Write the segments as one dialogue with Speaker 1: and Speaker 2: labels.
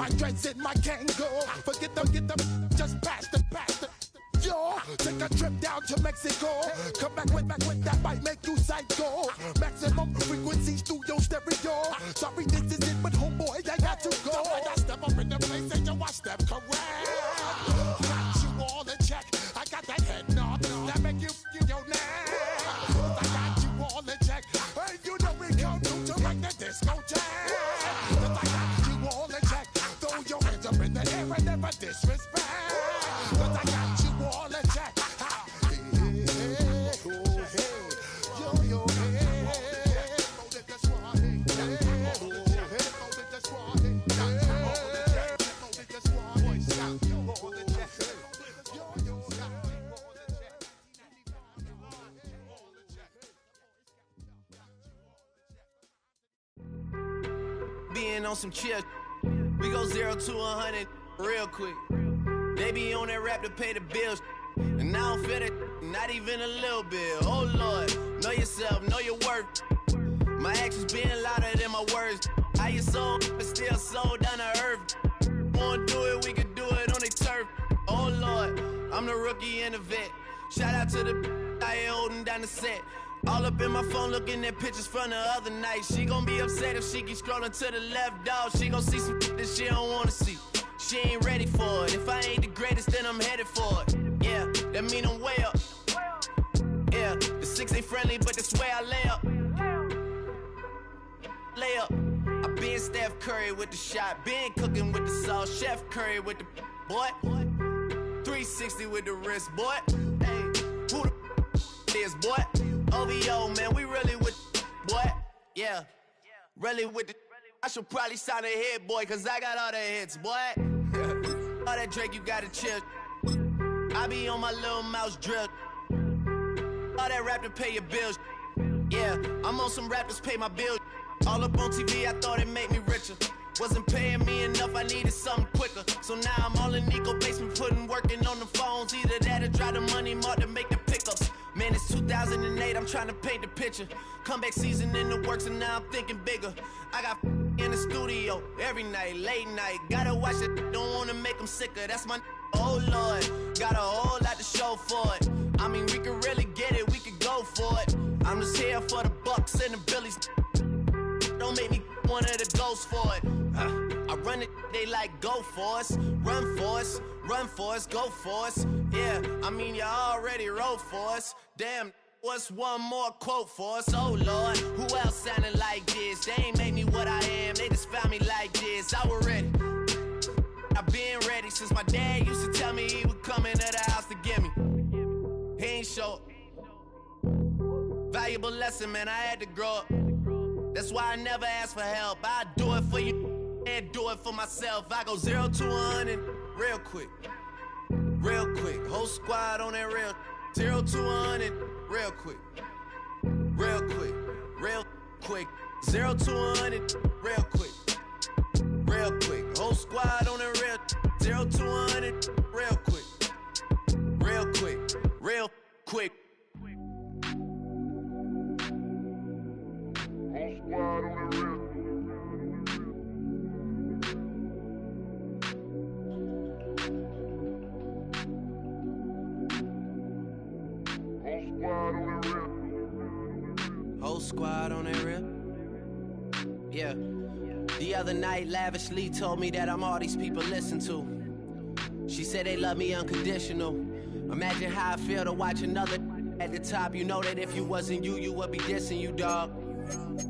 Speaker 1: my dreads in my Kangol. Forget them, just pass the. Yo, take a trip down to Mexico. Come back with that might make you psycho. Maximum frequency studio stereo. Sorry, this is it, but homeboy, I got to go. I step up in the place and you watch them correct. Got you all in check. I got that head nod that make you your neck. I got you all in check. Hey, you know we come to like the discotheque. I got you all in check. Throw your hands up in the air and never disrespect. Cause I got you all in check.
Speaker 2: Being on some chill, we go 0 to 100 real quick. They be on that rap to pay the bills, and I don't feel it, not even a little bit. Oh Lord, know yourself, know your worth. My actions being louder than my words. How you sold, but still sold down to earth. Wanna do it, we can do it on the turf. Oh Lord, I'm the rookie and the vet. Shout out to the I ain't holding down the set. All up in my phone looking at pictures from the other night. She gon' be upset if she keep scrolling to the left, dog. She gon' see some that she don't wanna see. She ain't ready for it. If I ain't the greatest, then I'm headed for it. Yeah, that mean I'm way up. Yeah, the 6 ain't friendly, but that's where I lay up. Lay up. I been Steph Curry with the shot. Been cooking with the sauce. Chef Curry with the boy. 360 with the wrist, boy. Hey, who the is, boy? OVO, man, we really with boy. Yeah, really with the. I should probably sign a hit, boy, cause I got all the hits, boy. All that Drake, you gotta chill. I be on my little mouse drill. All that rap to pay your bills. Yeah, I'm on some rappers pay my bills. All up on TV, I thought it made me richer. Wasn't paying me enough, I needed something quicker. So now I'm all in Nico basement, working on the phones. Either that or drive the money mark to make the pickups. Man, it's 2008, I'm trying to paint the picture. Comeback season in the works and now I'm thinking bigger. I got in the studio every night, late night. Gotta watch it, don't wanna make them sicker. That's my oh Lord, got a whole lot to show for it. I mean, we could really get it, we could go for it. I'm just here for the Bucks and the Billies. Don't make me one of the ghosts for it. I run it, they like go for us. Run for us, run for us, go for us. Yeah, I mean you already wrote for us. Damn, what's one more quote for us? Oh Lord, who else sounded like this? They ain't made me what I am, they just found me like this. I was ready, I've been ready since my dad used to tell me he would come into the house to get me. He ain't show up. Valuable lesson, man, I had to grow up. That's why I never ask for help. I do it for you and do it for myself. I go 0 to 100 real quick. Real quick. Whole squad on that real. 0 to 100 real quick. Real quick. Real quick. 0 to 100 real quick. Real quick. Whole squad on that real. 0 to 100 real quick. Real quick. Real quick.
Speaker 3: Squad on the real.
Speaker 2: Whole squad on that real. Yeah. The other night, lavishly told me that I'm all these people listen to. She said they love me unconditional. Imagine how I feel to watch another at the top. You know that if you wasn't you, you would be dissing you, dog.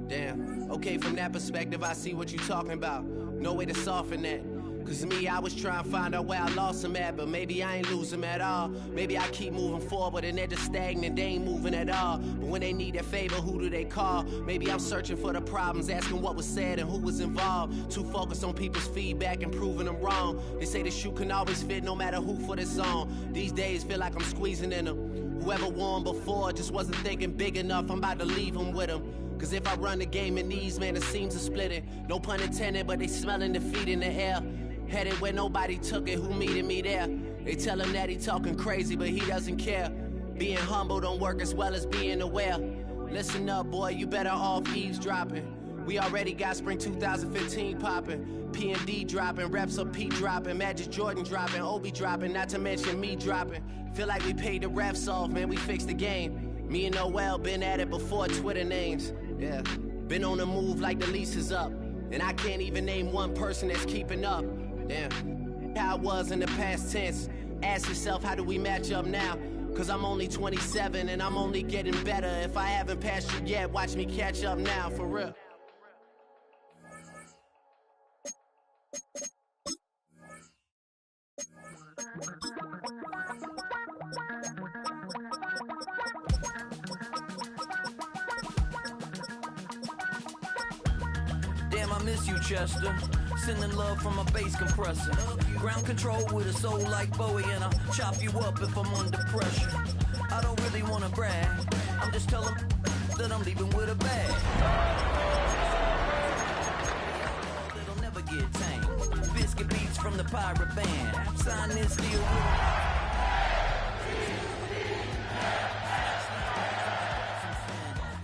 Speaker 2: Damn, okay, from that perspective, I see what you talking about. No way to soften that. Cause me, I was trying to find out where I lost them at, but maybe I ain't lose them at all. Maybe I keep moving forward and they're just stagnant, they ain't moving at all. But when they need a favor, who do they call? Maybe I'm searching for the problems, asking what was said and who was involved. Too focused on people's feedback and proving them wrong. They say the shoe can always fit no matter who for the song. These days feel like I'm squeezing in them. Whoever won before just wasn't thinking big enough, I'm about to leave them with them. Cause if I run the game in these, man, the seams are splitting. No pun intended, but they smelling defeat in the air. Headed where nobody took it, who meeting me there? They tell him that he talking crazy, but he doesn't care. Being humble don't work as well as being aware. Listen up, boy, you better off eavesdropping. We already got spring 2015 popping. P&D dropping, reps of P dropping, Magic Jordan dropping, Obi dropping, not to mention me dropping. Feel like we paid the refs off, man, we fixed the game. Me and Noel been at it before Twitter names. Yeah, been on the move like the lease is up. And I can't even name one person that's keeping up. Damn, how I was in the past tense. Ask yourself, how do we match up now? Cause I'm only 27 and I'm only getting better. If I haven't passed you yet, watch me catch up now, for real.
Speaker 4: Damn, I miss you, Chester. Sending love from a bass compressor. Ground control with a soul like Bowie, and I'll chop you up if I'm under pressure. I don't really want to brag. I'm just telling that I'm leaving with a bag. It'll never get tamed. Biscuit beats from the pirate band. Sign this deal with...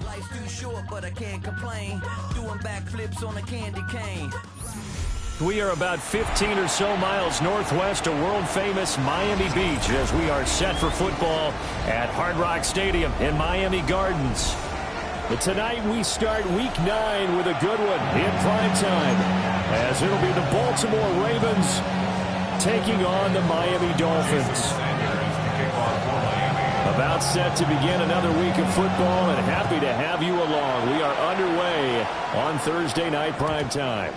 Speaker 4: Life's too short, but I can't complain. Doing backflips on a candy cane.
Speaker 5: We are about 15 or so miles northwest of world-famous Miami Beach as we are set for football at Hard Rock Stadium in Miami Gardens. But tonight we start Week 9 with a good one in prime time, as it'll be the Baltimore Ravens taking on the Miami Dolphins. About set to begin another week of football, and happy to have you along. We are underway on Thursday night prime time.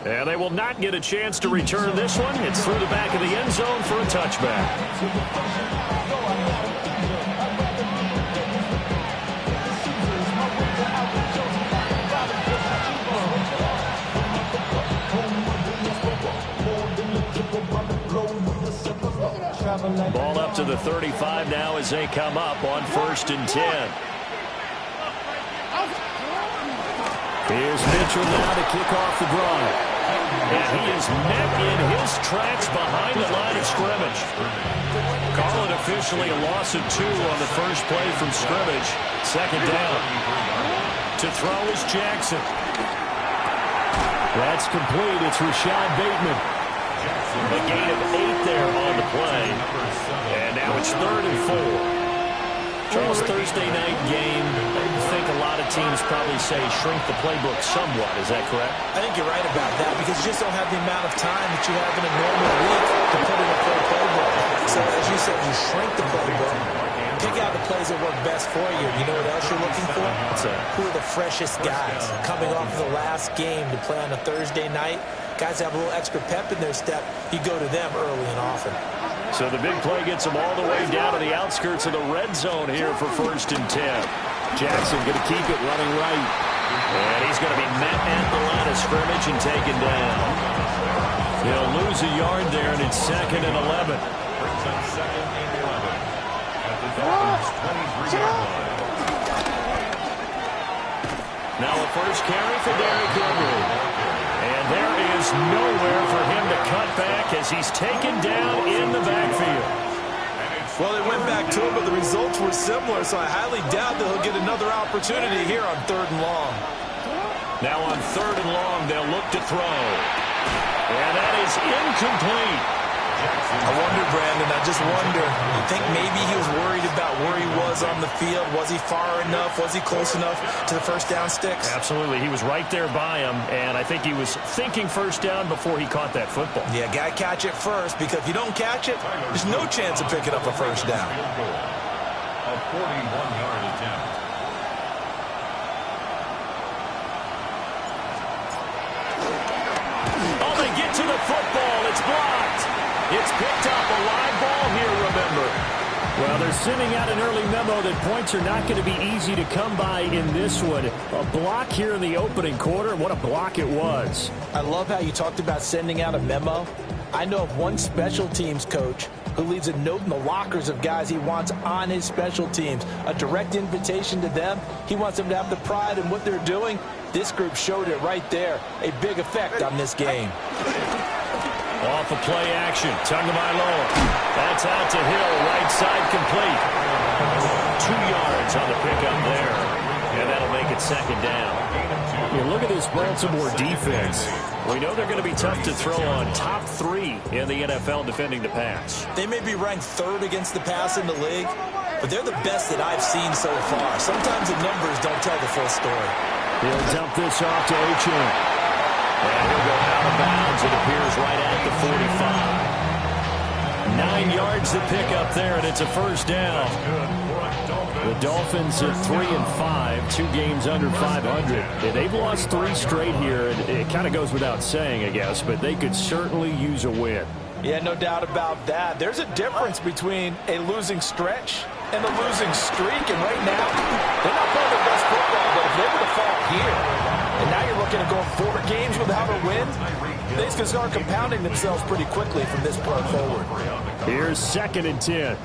Speaker 5: And they will not get a chance to return this one. It's through the back of the end zone for a touchback. Ball up to the 35 now as they come up on 1st and 10. Here's Mitchell now to kick off the drive. And he is met in his tracks behind the line of scrimmage. Call it officially a loss of 2 on the first play from scrimmage. 2nd down. To throw is Jackson. That's complete. It's Rashad Bateman. A gain of 8 there on the play. And now it's 3rd and 4. Charles, Thursday night game, I think a lot of teams probably say shrink the playbook somewhat. Is that correct?
Speaker 6: I think you're right about that because you just don't have the amount of time that you have in a normal week to put in a full playbook. So as you said, you shrink the playbook, pick out the plays that work best for you. You know what else you're looking for?
Speaker 5: What's that?
Speaker 6: Who are the freshest guys coming off of the last game to play on a Thursday night? Guys have a little extra pep in their step. You go to them early and often.
Speaker 5: So the big play gets them all the way down to the outskirts of the red zone here for 1st and 10. Jackson going to keep it running right. And he's going to be met at the line of scrimmage and taken down. He'll lose a yard there, and it's 2nd and 11.
Speaker 3: Brings up 2nd and 11 at the Dolphins' 23-yard line.
Speaker 5: Now a first carry for Derrick Henry. And there is nowhere for him to cut back as he's taken down in the backfield.
Speaker 6: Well, they went back to him, but the results were similar, so I highly doubt that he'll get another opportunity here on 3rd and long.
Speaker 5: Now on 3rd and long, they'll look to throw. And that is incomplete.
Speaker 6: I wonder, Brandon, I just wonder, you think maybe he was worried about where he was on the field? Was he far enough? Was he close enough to the first down sticks?
Speaker 5: Absolutely. He was right there by him, and I think he was thinking first down before he caught that football.
Speaker 6: Yeah, got to catch it first, because if you don't catch it, there's no chance of picking up a first down.
Speaker 3: A 41-yard attempt.
Speaker 5: Oh, they get to the football. It's blocked. It's picked up. A live ball here, remember. Well, they're sending out an early memo that points are not going to be easy to come by in this one. A block here in the opening quarter. What a block it was.
Speaker 6: I love how you talked about sending out a memo. I know of one special teams coach who leaves a note in the lockers of guys he wants on his special teams. A direct invitation to them. He wants them to have the pride in what they're doing. This group showed it right there. A big effect on this game.
Speaker 5: Off of play action. Tagovailoa. That's out to Hill. Right side complete. 2 yards on the pickup there. And that'll make it it second down.
Speaker 3: Gain of 2.
Speaker 5: Look at this Baltimore defense. We know they're going to be tough to throw on. Top 3 in the NFL defending the pass.
Speaker 6: They may be ranked 3rd against the pass in the league, but they're the best that I've seen so far. Sometimes the numbers don't tell the full story.
Speaker 5: He'll dump this off to Achane. And he'll go out of bounds. It appears right at the 45. 9 yards to pick up there, and it's a first down. The Dolphins at 3-5, 2 games under 500. They've lost 3 straight here. It kind of goes without saying, I guess, but they could certainly use a win.
Speaker 6: Yeah, no doubt about that. There's a difference between a losing stretch and a losing streak, and right now, they're not playing their best football, but if they were to fall here, and now you're looking at going 4 games without a win, things can start compounding themselves pretty quickly from this point forward.
Speaker 5: Here's 2nd and 10.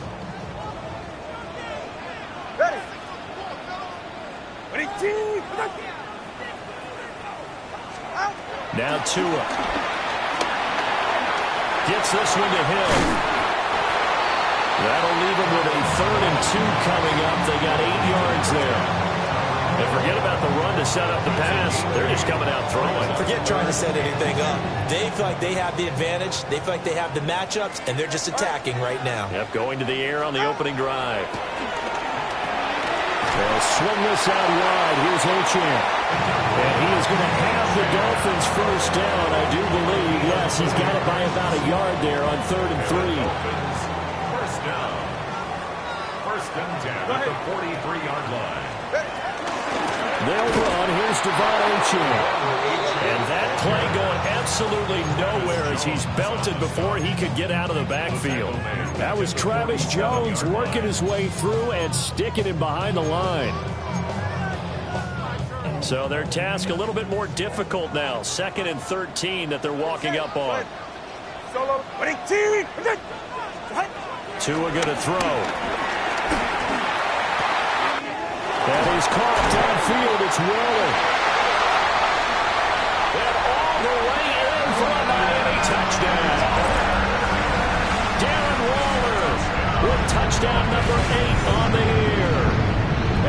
Speaker 5: Now Tua. Gets this one to Hill. That'll leave him with a 3rd and 2 coming up. They got 8 yards there. And forget about the run to set up the pass. They're just coming out throwing.
Speaker 6: Forget trying to set anything up. They feel like they have the advantage. They feel like they have the matchups, and they're just attacking right now.
Speaker 5: Yep, going to the air on the opening drive. They'll swing this out wide. Here's Achane. And he is going to have the Dolphins first down, I do believe. Yes, he's got it by about a yard there on 3rd and 3.
Speaker 3: First down. 1st and 10 at the 43-yard line.
Speaker 5: They'll run. Here's Devon Achane. And that play going absolutely nowhere as he's belted before he could get out of the backfield. That was Travis Jones working his way through and sticking him behind the line. So their task a little bit more difficult now. 2nd and 13 that they're walking up on. Tua going to throw. That is caught downfield. It's Waller. And all the way in for a Miami touchdown. Darren Waller with touchdown number 8 on the year.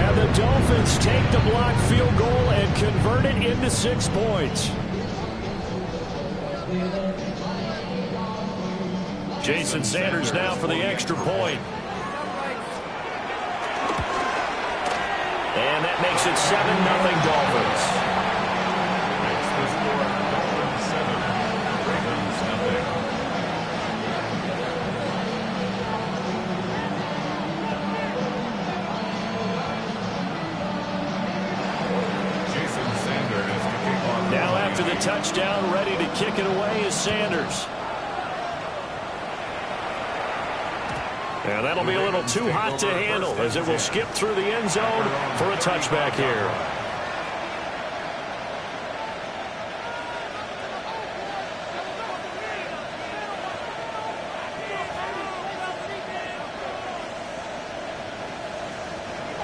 Speaker 5: And the Dolphins take the blocked field goal and convert it into 6 points. Jason Sanders now for the extra point. And that makes it 7-0 Dolphins.
Speaker 3: Makes the score Dolphins 7, Ravens nothing. Jason Sanders to kick off.
Speaker 5: Now after the touchdown, ready to kick it away is Sanders. And that'll be a little too hot to handle as it will skip through the end zone for a touchback here.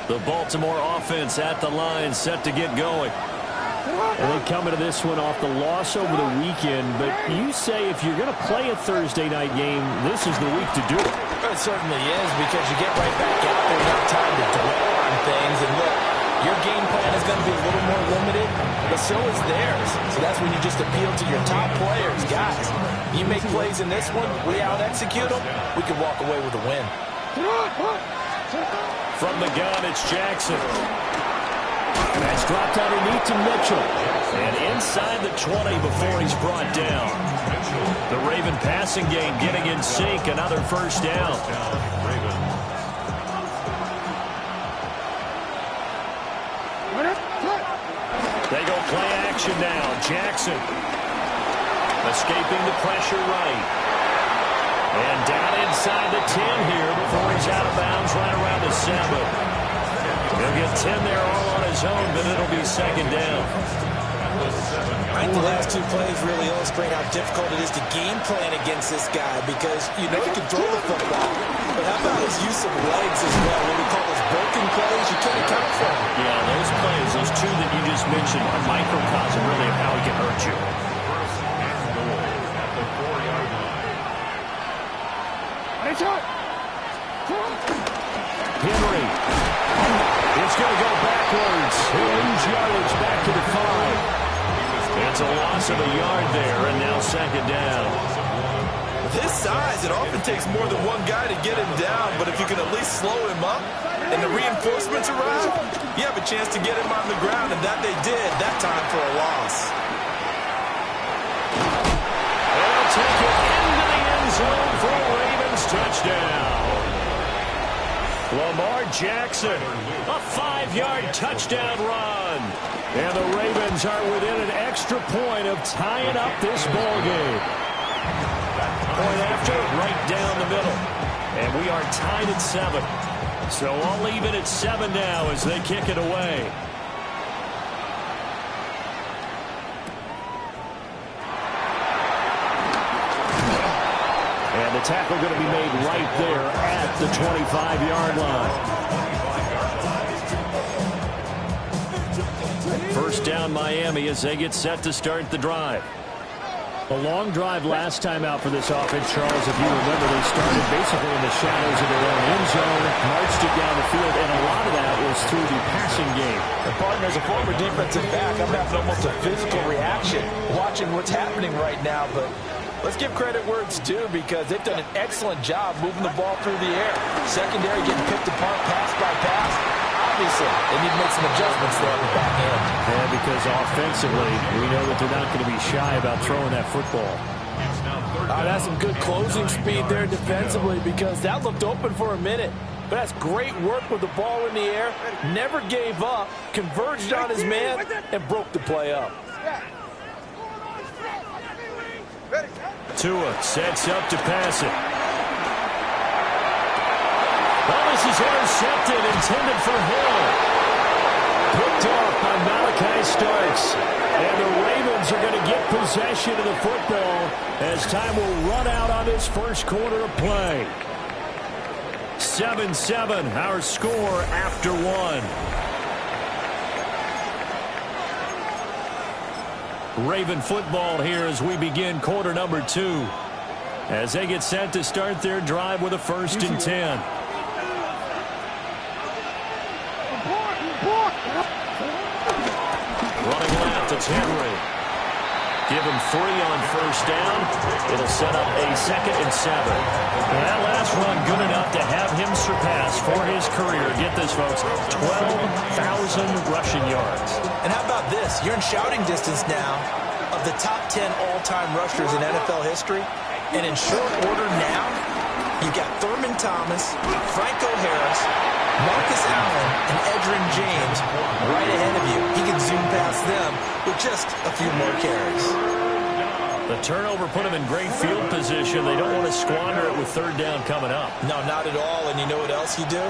Speaker 5: The Baltimore offense at the line, set to get going. And they come into this one off the loss over the weekend, but you say if you're going to play a Thursday night game, this is the week to do it.
Speaker 6: It certainly is, because you get right back out there and have time to dwell on things. And look, your game plan is going to be a little more limited, but so is theirs. So that's when you just appeal to your top players. Guys, you make plays in this one, we out-execute them, we can walk away with a win.
Speaker 5: From the gun, it's Jackson. That's dropped underneath to Mitchell. And inside the 20 before he's brought down. The Raven passing game getting in sync. Another first down. They go play action now. Jackson escaping the pressure right. And down inside the 10 here before he's out of bounds right around the 7. He'll get 10 there all on his own, but it'll be second down.
Speaker 6: I think the last 2 plays really illustrate how difficult it is to game plan against this guy, because you know he can throw the football, but how about his use of legs as well? What we call those broken plays, you can't account for them.
Speaker 5: Yeah, those plays, those 2 that you just mentioned, are microcosm really of how he can hurt you.
Speaker 3: First and goal at the 4-yard line.
Speaker 5: Henry. It's going to go backwards. He'll lose yardage back to the 5. It's a loss of a yard there, and now second down.
Speaker 6: With his size, it often takes more than one guy to get him down, but if you can at least slow him up and the reinforcements arrive, you have a chance to get him on the ground, and that they did that time for a loss.
Speaker 5: They'll take it into the end zone for a Ravens touchdown. Lamar Jackson, a 5-yard touchdown run. And the Ravens are within an extra point of tying up this ball game. Point after, right down the middle. And we are tied at 7. So all even at 7 now as they kick it away. And the tackle going to be made right there at the 25-yard line. First down Miami as they get set to start the drive. A long drive last time out for this offense, Charles. If you remember, they started basically in the shadows of their own end zone, marched it down the field, and a lot of that was through the passing game.
Speaker 6: And partner, as a former defensive back, I'm having almost a physical reaction watching what's happening right now, but let's give credit where it's due because they've done an excellent job moving the ball through the air. Secondary getting picked apart pass by pass. Obviously, they need to make some adjustments there at the back end.
Speaker 5: Yeah, because offensively, we know that they're not going to be shy about throwing that football.
Speaker 6: That's some good closing speed there defensively because that looked open for a minute. But that's great work with the ball in the air. Never gave up, converged on his man, and broke the play up.
Speaker 5: Tua sets up to pass it. Well, this is intercepted, intended for Hill. Picked off by Malachi Starks. And the Ravens are going to get possession of the football as time will run out on this first quarter of play. 7-7, our score after 1. Raven football here as we begin quarter number 2. As they get set to start their drive with a 1st and 10. Running left, it's Henry. Give him 3 on first down. It'll set up a 2nd and 7. And that last run good enough to have him surpass for his career. Get this, folks, 12,000 rushing yards.
Speaker 6: And how about this? You're in shouting distance now of the top 10 all-time rushers in NFL history. And in short order now, you've got Thurman Thomas, Franco Harris, Marcus Allen, and Edgerrin James right ahead of you. He can zoom past them with just a few more carries.
Speaker 5: The turnover put them in great field position. They don't want to squander it with 3rd down coming up.
Speaker 6: No, not at all. And you know what else you do?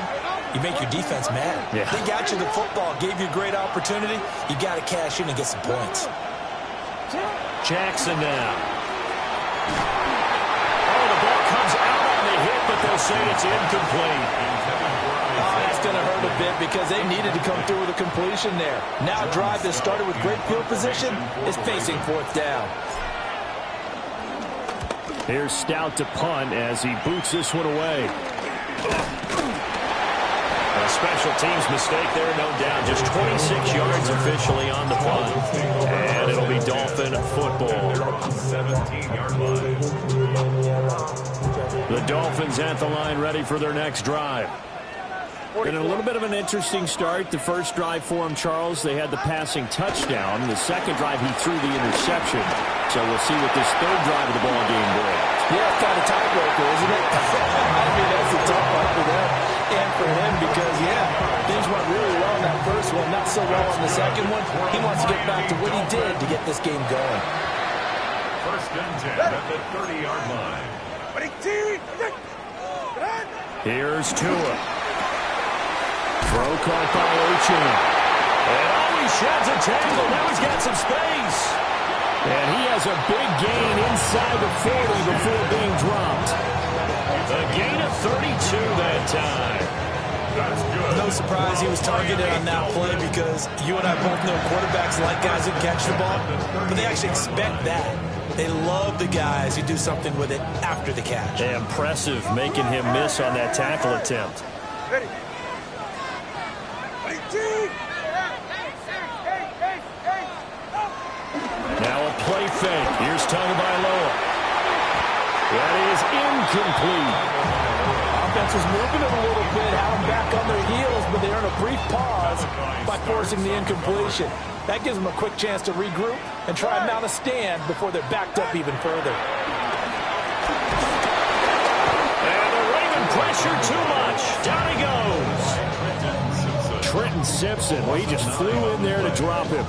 Speaker 6: You make your defense mad.
Speaker 5: Yeah.
Speaker 6: They got you the football, gave you a great opportunity. You got to cash in and get some points.
Speaker 5: Jackson now. Oh, the ball comes out on the hit, but they'll say it's incomplete.
Speaker 6: That's going to hurt a bit because they needed to come through with a completion there. Now a drive that started with great field position is facing 4th down.
Speaker 5: Here's Stout to punt as he boots this one away. A special teams mistake there, no doubt. Just 26 yards officially on the punt. And it'll be Dolphin football.
Speaker 3: 17-yard line.
Speaker 5: The Dolphins at the line ready for their next drive. And a little bit of an interesting start. The first drive for him, Charles, they had the passing touchdown. The second drive, he threw the interception. So we'll see what this 3rd drive of the ball game brings.
Speaker 6: Yeah, it's kind of tiebreaker, isn't it? I mean, that's a tough one for them and for him because, things went really well in that first one, not so well on the second one. He wants to get back to what he did to get this game going.
Speaker 3: 1st and 10 at the 30-yard line.
Speaker 5: Here's Tua. Throw caught by Uchin. And he sheds a tackle. Now he's got some space. And he has a big gain inside the 40 before being dropped. A gain of 32 that time.
Speaker 3: That's good.
Speaker 6: No surprise he was targeted on that play because you and I both know quarterbacks like guys who catch the ball, but they actually expect that. They love the guys who do something with it after the catch.
Speaker 5: Impressive making him miss on that tackle attempt. play fake. Here's Tagovailoa. That is incomplete.
Speaker 6: Offense was moving it a little bit, had them back on their heels, but they earn a brief pause by forcing the incompletion. That gives them a quick chance to regroup and try and mount a stand before they're backed up even further.
Speaker 5: And the Raven pressure too much. Down he goes. Trenton Simpson, well, he just flew in there to drop him.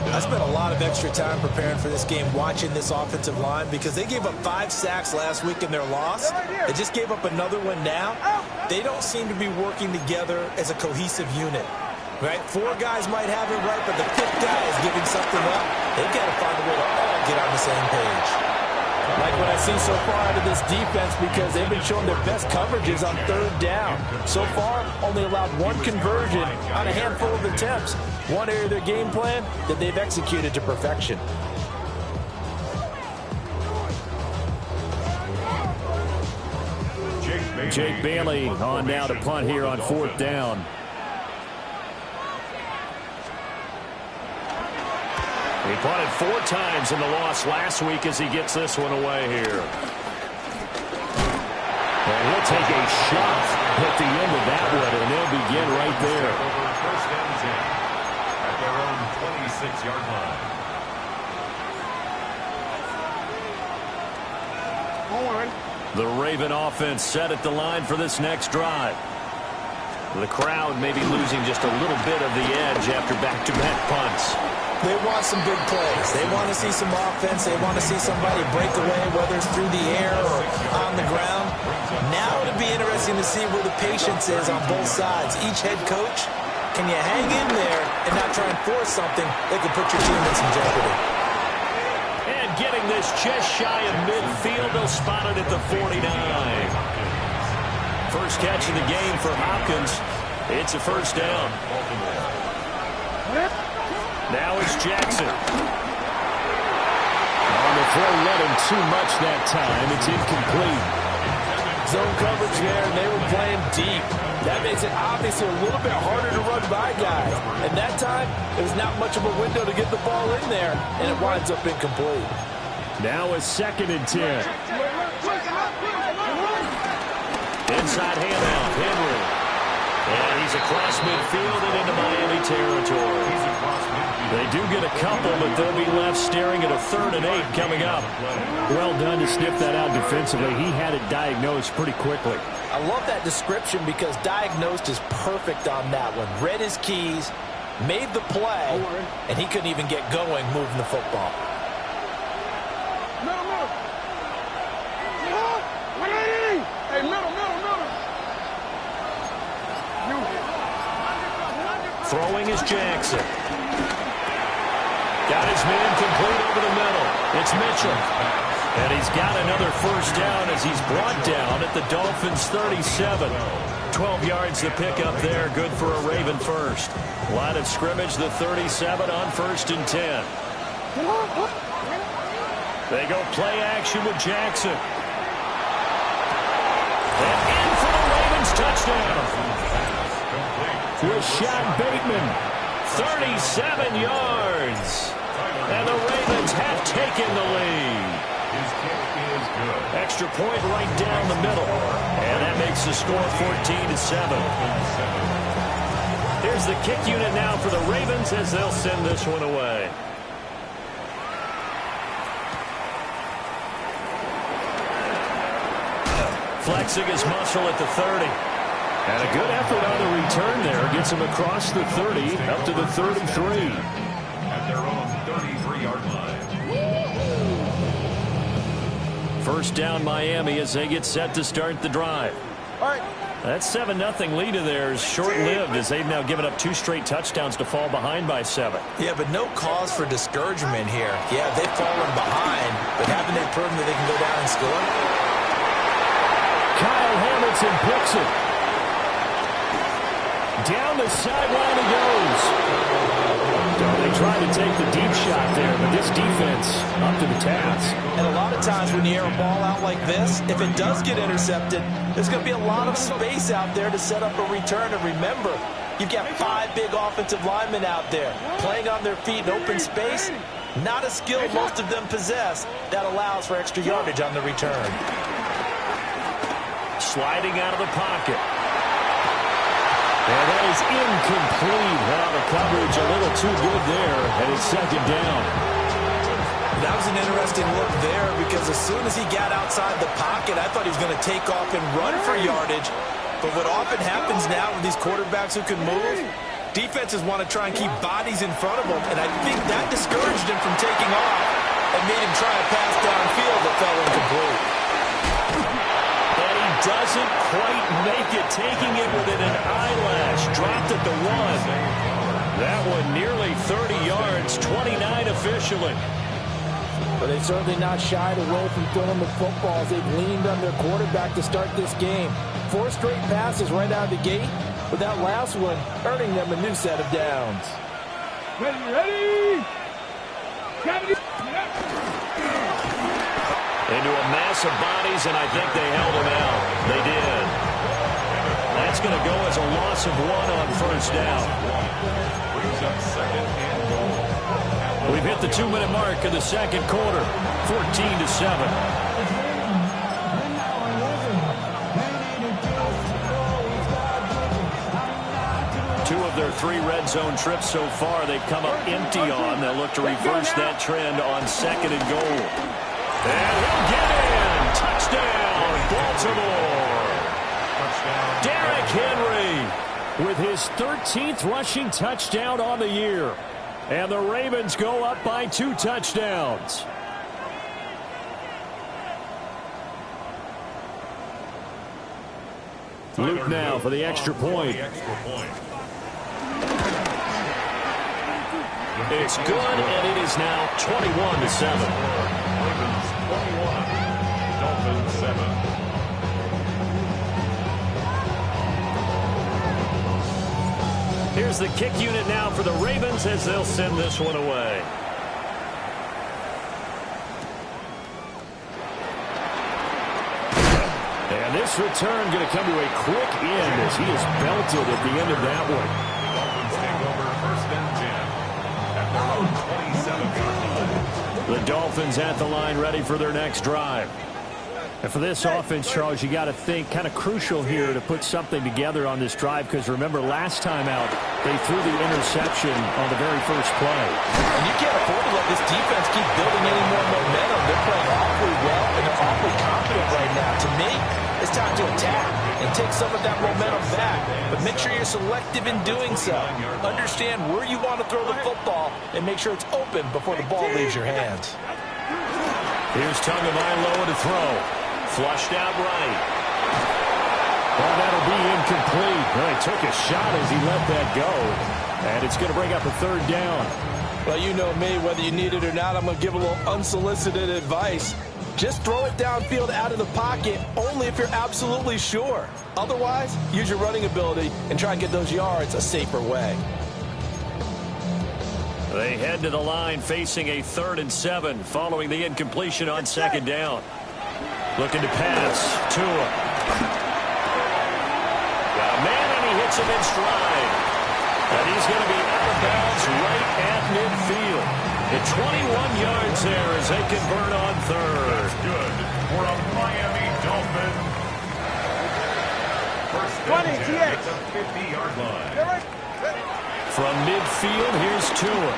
Speaker 6: I spent a lot of extra time preparing for this game watching this offensive line because they gave up 5 sacks last week in their loss. They just gave up another one now. They don't seem to be working together as a cohesive unit. Right? 4 guys might have it right, but the 5th guy is giving something up. They've got to find a way to all get on the same page. Like what I see so far out of this defense because they've been showing their best coverages on 3rd down. So far, only allowed 1 conversion on a handful of attempts. One area of their game plan that they've executed to perfection.
Speaker 5: Jake Bailey on now to punt here on 4th down. He punted 4 times in the loss last week as he gets this one away here. And he'll take a shot at the end of that one, and they'll begin right there.
Speaker 3: First and 10 at their own 26-yard line.
Speaker 5: The Raven offense set at the line for this next drive. The crowd may be losing just a little bit of the edge after back-to-back punts.
Speaker 6: They want some big plays. They want to see some offense. They want to see somebody break away, whether it's through the air or on the ground. Now it'll be interesting to see where the patience is on both sides. Each head coach, can you hang in there and not try and force something that could put your team in some jeopardy?
Speaker 5: And getting this just shy of midfield, they'll spot it at the 49. First catch of the game for Hopkins. It's a first down. Now it's Jackson. On the throw, let him too much that time. It's incomplete.
Speaker 6: Zone coverage there, and they were playing deep. That makes it obviously a little bit harder to run by guys. And that time, there's not much of a window to get the ball in there, and it winds up incomplete.
Speaker 5: Now a 2nd and 10. Inside handoff, Henry. And he's across midfield and into Miami territory. They do get a couple, but they'll be left staring at a 3rd and 8 coming up. Well done to sniff that out defensively. He had it diagnosed pretty quickly.
Speaker 6: I love that description because diagnosed is perfect on that one. Read his keys, made the play, and he couldn't even get going moving the football.
Speaker 5: Throwing is Jackson. Got his man complete over the middle. It's Mitchell. And he's got another first down as he's brought down at the Dolphins' 37. 12 yards to pick up there. Good for a Raven first. Line of scrimmage, the 37 on 1st and 10. They go play action with Jackson. And in for the Ravens touchdown. Rashad Bateman, 37 yards. And the Ravens have taken the lead.
Speaker 3: His kick is good.
Speaker 5: Extra point right down the middle. And that makes the score 14-7. Here's the kick unit now for the Ravens as they'll send this one away. Flexing his muscle at the 30. And a good effort on the return there. Gets him across the 30 up to the 33.
Speaker 3: At their own 33-yard line.
Speaker 5: First down Miami as they get set to start the drive.
Speaker 6: All right.
Speaker 5: That 7-0 lead of theirs short-lived as they've now given up 2 straight touchdowns to fall behind by 7.
Speaker 6: Yeah, but no cause for discouragement here. Yeah, they've fallen behind, but haven't they proven that they can go down and score?
Speaker 5: Kyle Hamilton picks it. Down the sideline he goes. They tried to take the deep shot there, but this defense up to the task.
Speaker 6: And a lot of times when you air a ball out like this, if it does get intercepted, there's going to be a lot of space out there to set up a return. And remember, you've got 5 big offensive linemen out there playing on their feet in open space. Not a skill most of them possess. That allows for extra yardage on the return.
Speaker 5: Sliding out of the pocket. And that is incomplete. Well, the coverage a little too good there, and it's second down.
Speaker 6: That was an interesting look there because as soon as he got outside the pocket, I thought he was going to take off and run for yardage. But what often happens now with these quarterbacks who can move, defenses want to try and keep bodies in front of them, and I think that discouraged him from taking off and made him try a pass downfield that fell incomplete.
Speaker 5: And he doesn't quite make it, taking it within an eyelash. Dropped at the 1. That one nearly 30 yards, 29 officially.
Speaker 6: But they've certainly not shied away from throwing the footballs. They've leaned on their quarterback to start this game. 4 straight passes right out of the gate, with that last one earning them a new set of downs.
Speaker 1: Ready?
Speaker 5: Into a mass of bodies, and I think they held him out. They did. That's going to go as a loss of 1 on first down.
Speaker 3: Brings up second and goal.
Speaker 5: We've hit the 2-minute mark in the second quarter, 14-7. Two of their 3 red zone trips so far, they've come up empty on. They'll look to reverse that trend on second and goal. And he'll get in. Touchdown, Baltimore.
Speaker 3: Touchdown.
Speaker 5: Derrick Henry with his 13th rushing touchdown on the year. And the Ravens go up by 2 touchdowns. Luke now for the extra point. It's good, and it is now 21-7.
Speaker 3: Ravens 21, Dolphins 7.
Speaker 5: Here's the kick unit now for the Ravens as they'll send this one away. And this return going to come to a quick end as he is belted at the end of that one.
Speaker 3: Dolphins take over first and 10 at their own 27-yard line.
Speaker 5: The Dolphins at the line ready for their next drive. And for this offense, Charles, you got to think kind of crucial here to put something together on this drive because remember last time out they threw the interception on the very first play.
Speaker 6: And you can't afford to let this defense keep building any more momentum. They're playing awfully well and they're awfully confident right now. To me, it's time to attack and take some of that momentum back. But make sure you're selective in doing so. Understand where you want to throw the football and make sure it's open before the ball leaves your hands.
Speaker 5: Here's Tagovailoa to throw. Flushed out right. Well, that'll be incomplete. Well, he took a shot as he let that go. And it's going to bring up a 3rd down.
Speaker 6: Well, you know me, whether you need it or not, I'm going to give a little unsolicited advice. Just throw it downfield out of the pocket only if you're absolutely sure. Otherwise, use your running ability and try and get those yards a safer way.
Speaker 5: They head to the line facing a 3rd and 7 following the incompletion on 2nd down. Looking to pass. Tua. Got a man, and he hits him in stride. And he's going to be out of bounds right at midfield. At 21 yards there as they convert on 3rd.
Speaker 3: That's good for a Miami Dolphin. First and 10 at the 50-yard line.
Speaker 5: From midfield, here's Tua.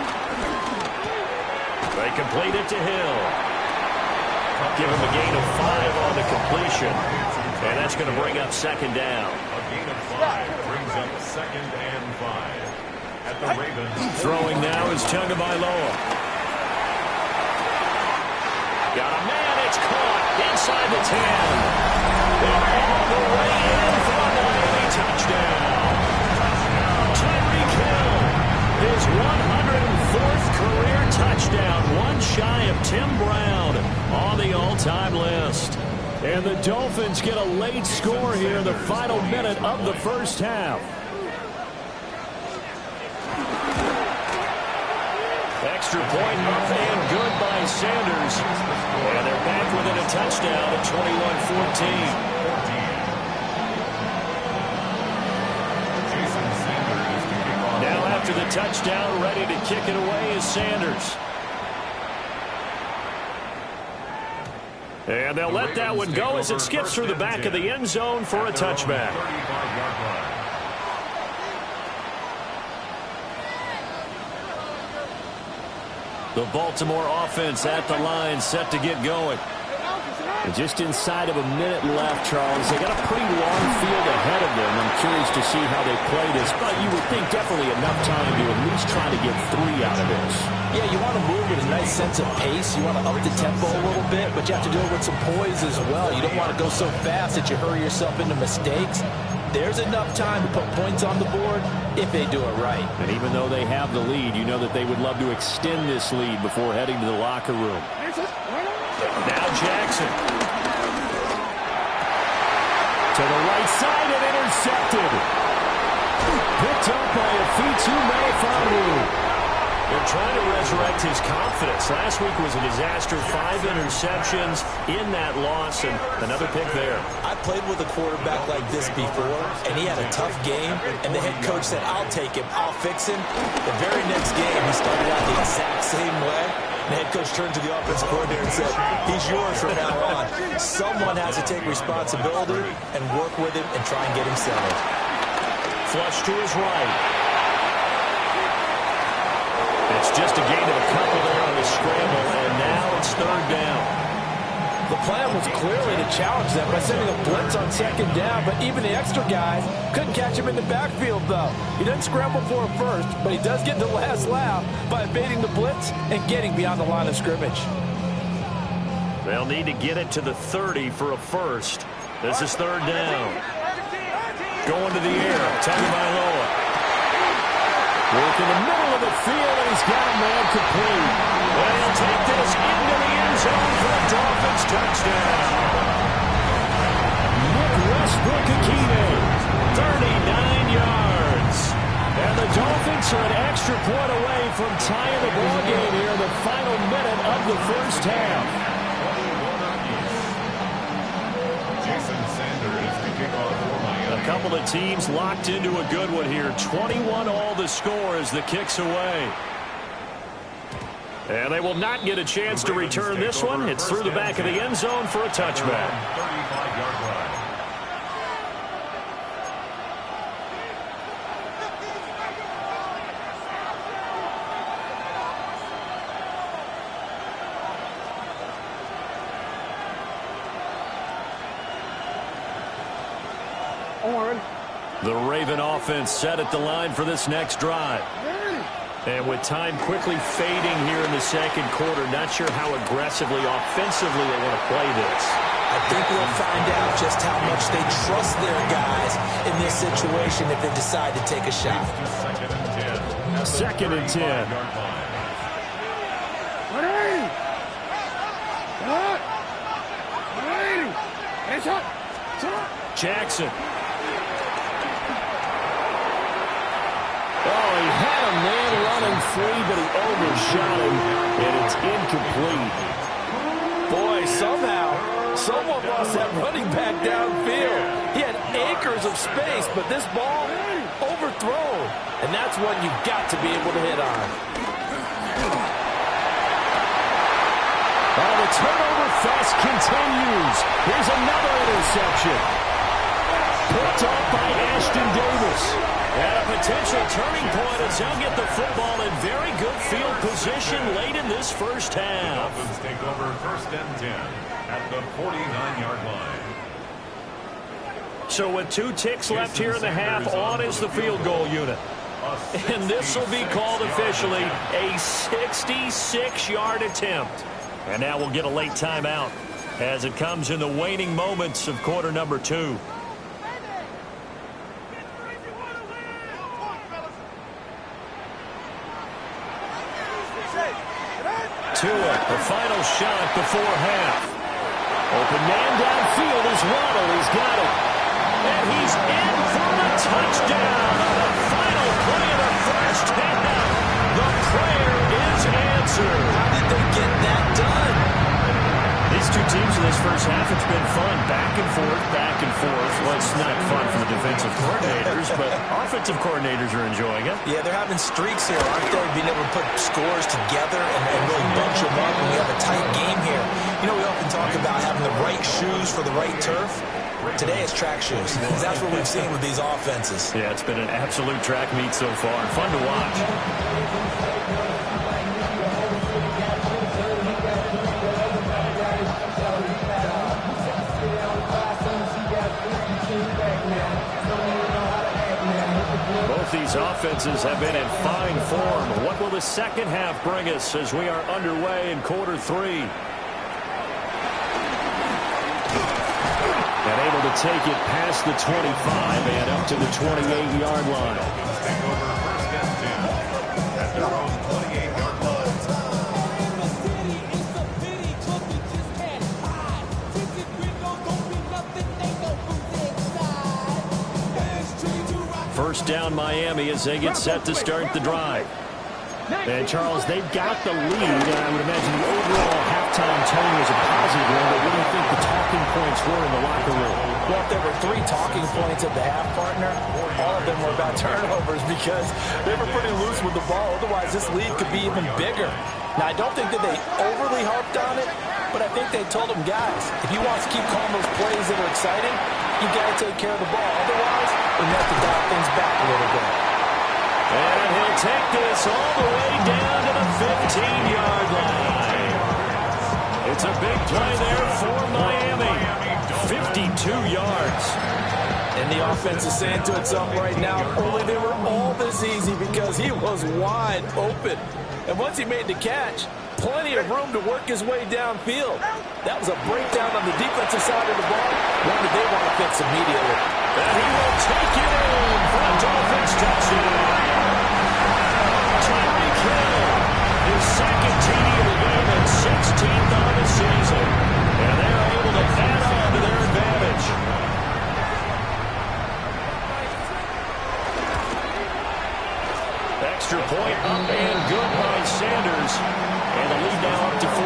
Speaker 5: They complete it to Hill. Give him a gain of 5 on the completion. And that's going to bring up 2nd down.
Speaker 3: A gain of 5 brings up 2nd and 5 at the Ravens.
Speaker 5: Throwing now is Tagovailoa. Got a man, it's caught inside the 10. All the way in for a Miami touchdown. Tyreek Hill, his 104th career touchdown, one shy of Tim Brown on the all-time list. And the Dolphins get a late score here in the final minute of the first half. Extra point up and good by Sanders. And they're back within a touchdown at 21-14.
Speaker 3: Jason Sanders to kick off.
Speaker 5: Now after the touchdown, ready to kick it away is Sanders. And they'll let that one go as it skips through the back of the end zone for a touchback. The Baltimore offense at the line, set to get going.
Speaker 7: And just inside of a minute left, Charles. They got a pretty long field ahead of them. I'm curious to see how they play this, but you would think definitely enough time to at least try to get 3 out of this.
Speaker 6: Yeah, you want to move with a nice sense of pace. You want to up the tempo a little bit, but you have to do it with some poise as well. You don't want to go so fast that you hurry yourself into mistakes. There's enough time to put points on the board if they do it right.
Speaker 5: And even though they have the lead, you know that they would love to extend this lead before heading to the locker room. Now Jackson. To the right side and intercepted. Picked up by Afitu Melifonwu. They're trying to resurrect his confidence. Last week was a disaster. 5 interceptions in that loss, and another pick there.
Speaker 6: I played with a quarterback like this before, and he had a tough game, and the head coach said, I'll take him, I'll fix him. The very next game, he started out the exact same way. The head coach turned to the offensive coordinator and said, he's yours from now on. Someone has to take responsibility and work with him and try and get him settled.
Speaker 5: Flush to his right. It's just a gain of a couple there on the scramble, and now it's 3rd down.
Speaker 6: The plan was clearly to challenge them by sending a blitz on 2nd down, but even the extra guys couldn't catch him in the backfield, though. He doesn't scramble for him first, but he does get the last laugh by evading the blitz and getting beyond the line of scrimmage.
Speaker 5: They'll need to get it to the 30 for a first. This is 3rd down. Going to the air, Tagovailoa. Work in the middle of the field, and he's got a man complete. Well, he'll take this into the end zone for a Dolphins touchdown. Nick Westbrook-Akine, 39 yards. And the Dolphins are an extra point away from tying the ball game here in the final minute of the first half.
Speaker 3: Jason Sanders to kick off for Miami.
Speaker 5: A couple of teams locked into a good one here. 21-all the score as the kick's away. And they will not get a chance to return this one. It's through the back of the end zone for a touchback.
Speaker 3: 35-yard line.
Speaker 5: The Raven offense set at the line for this next drive. And with time quickly fading here in the 2nd quarter, not sure how aggressively, offensively they want to play this.
Speaker 6: I think we'll find out just how much they trust their guys in this situation if they decide to take a shot.
Speaker 5: 2nd and 10. Jackson. Oh, he had a man running free, but he overshot him, and it's incomplete.
Speaker 6: Boy, somehow, someone lost that running back downfield. He had acres of space, but this ball overthrown, and that's one you've got to be able to hit on.
Speaker 5: Oh, the turnover fest continues. Here's another interception. Picked off by Ashton Davis. And a potential turning point as they'll get the football in very good field position late in this first half.
Speaker 3: The Dolphins take over 1st and 10 at the 49-yard line.
Speaker 5: So with 2 ticks left here in the half, on is the field goal unit. And this will be called officially a 66-yard attempt. And now we'll get a late timeout as it comes in the waning moments of quarter number 2. Tua, the final shot before half. Open man downfield is Waddle. He's got it. And he's in for the touchdown on the final play of the first half. The prayer is answered.
Speaker 6: How did they get that done?
Speaker 5: These 2 teams in this first half, it's been fun. Back and forth, back and forth. Well, it's not fun for the defensive coordinators, but offensive coordinators are enjoying it.
Speaker 6: Yeah, they're having streaks here, aren't they? Being able to put scores together and really bunch them up, and we have a tight game here. You know, we often talk about about having the right shoes for the right turf. Today it's track shoes. That's what we've seen with these offenses.
Speaker 5: Yeah, it's been an absolute track meet so far. Fun to watch. Both these offenses have been in fine form. What will the second half bring us as we are underway in quarter 3? And able to take it past the 25 and up to the 28-yard line.
Speaker 3: Take over first and 10 at their own 28-yard line.
Speaker 5: First down Miami as they get set to start the drive. And, Charles, they've got the lead, and I would imagine the overall halftime tone was a positive one, but what do you think the talking points were in the locker room?
Speaker 6: Well, if there were 3 talking points at the half, partner, all of them were about turnovers because they were pretty loose with the ball. Otherwise, this lead could be even bigger. Now, I don't think that they overly harped on it, but I think they told them, guys, if you want to keep calling those plays that are exciting, you got to take care of the ball. Otherwise, we have to dial things back a little bit.
Speaker 5: And he'll take this all the way down to the 15-yard line. It's a big play there for Miami. 52 yards.
Speaker 6: And the offense is saying to itself right now, only they were all this easy because he was wide open. And once he made the catch, plenty of room to work his way downfield. That was a breakdown on the defensive side of the ball, one that they want to fix immediately.
Speaker 5: And he will take it in for a Dolphins touchdown. His second TD of the game and 16th on the season. And they're able to add on to their advantage. Extra point up and good by Sanders. And the lead now up to 14.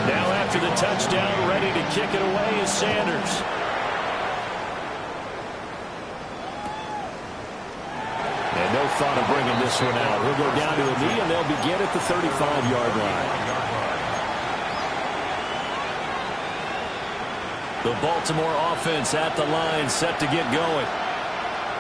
Speaker 5: Now after the touchdown, ready to kick it away is Sanders. No thought of bringing this one out. He'll go down to a knee, and they'll begin at the 35-yard line. The Baltimore offense at the line, set to get going.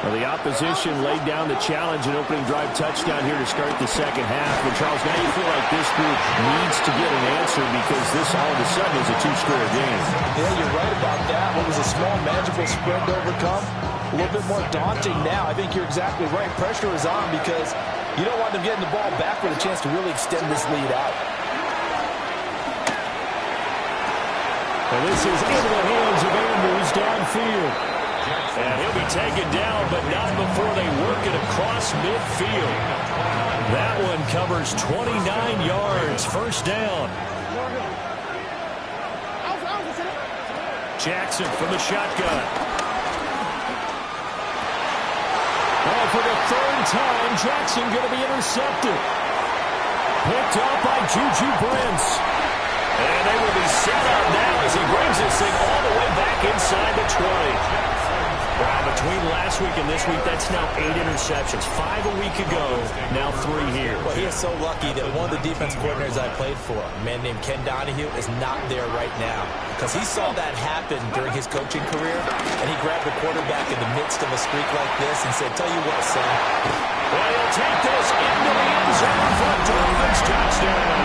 Speaker 5: Well, the opposition laid down the challenge and opening drive touchdown here to start the second half. But, Charles, now you feel like this group needs to get an answer because this all of a sudden is a 2-score game.
Speaker 6: Yeah, you're right about that. What was a small, manageable spread to overcome? A little bit more daunting now. I think you're exactly right. Pressure is on because you don't want them getting the ball back with a chance to really extend this lead out.
Speaker 5: And this is into the hands of Andrews downfield. And he'll be taken down, but not before they work it across midfield. That one covers 29 yards. First down. Jackson from the shotgun. Oh, for the third time, Jackson going to be intercepted. Picked up by Juju Brents. And they will be set up now as he brings this thing all the way back inside the 20. Wow, between last week and this week, that's now 8 interceptions. 5 a week ago, now 3 here.
Speaker 6: Well, he is so lucky that one of the defense coordinators I played for, a man named Ken Donahue, is not there right now. Because he saw that happen during his coaching career, and he grabbed the quarterback in the midst of a streak like this and said, tell you what, son.
Speaker 5: Well, he'll take this into the end zone for a Dolphins touchdown.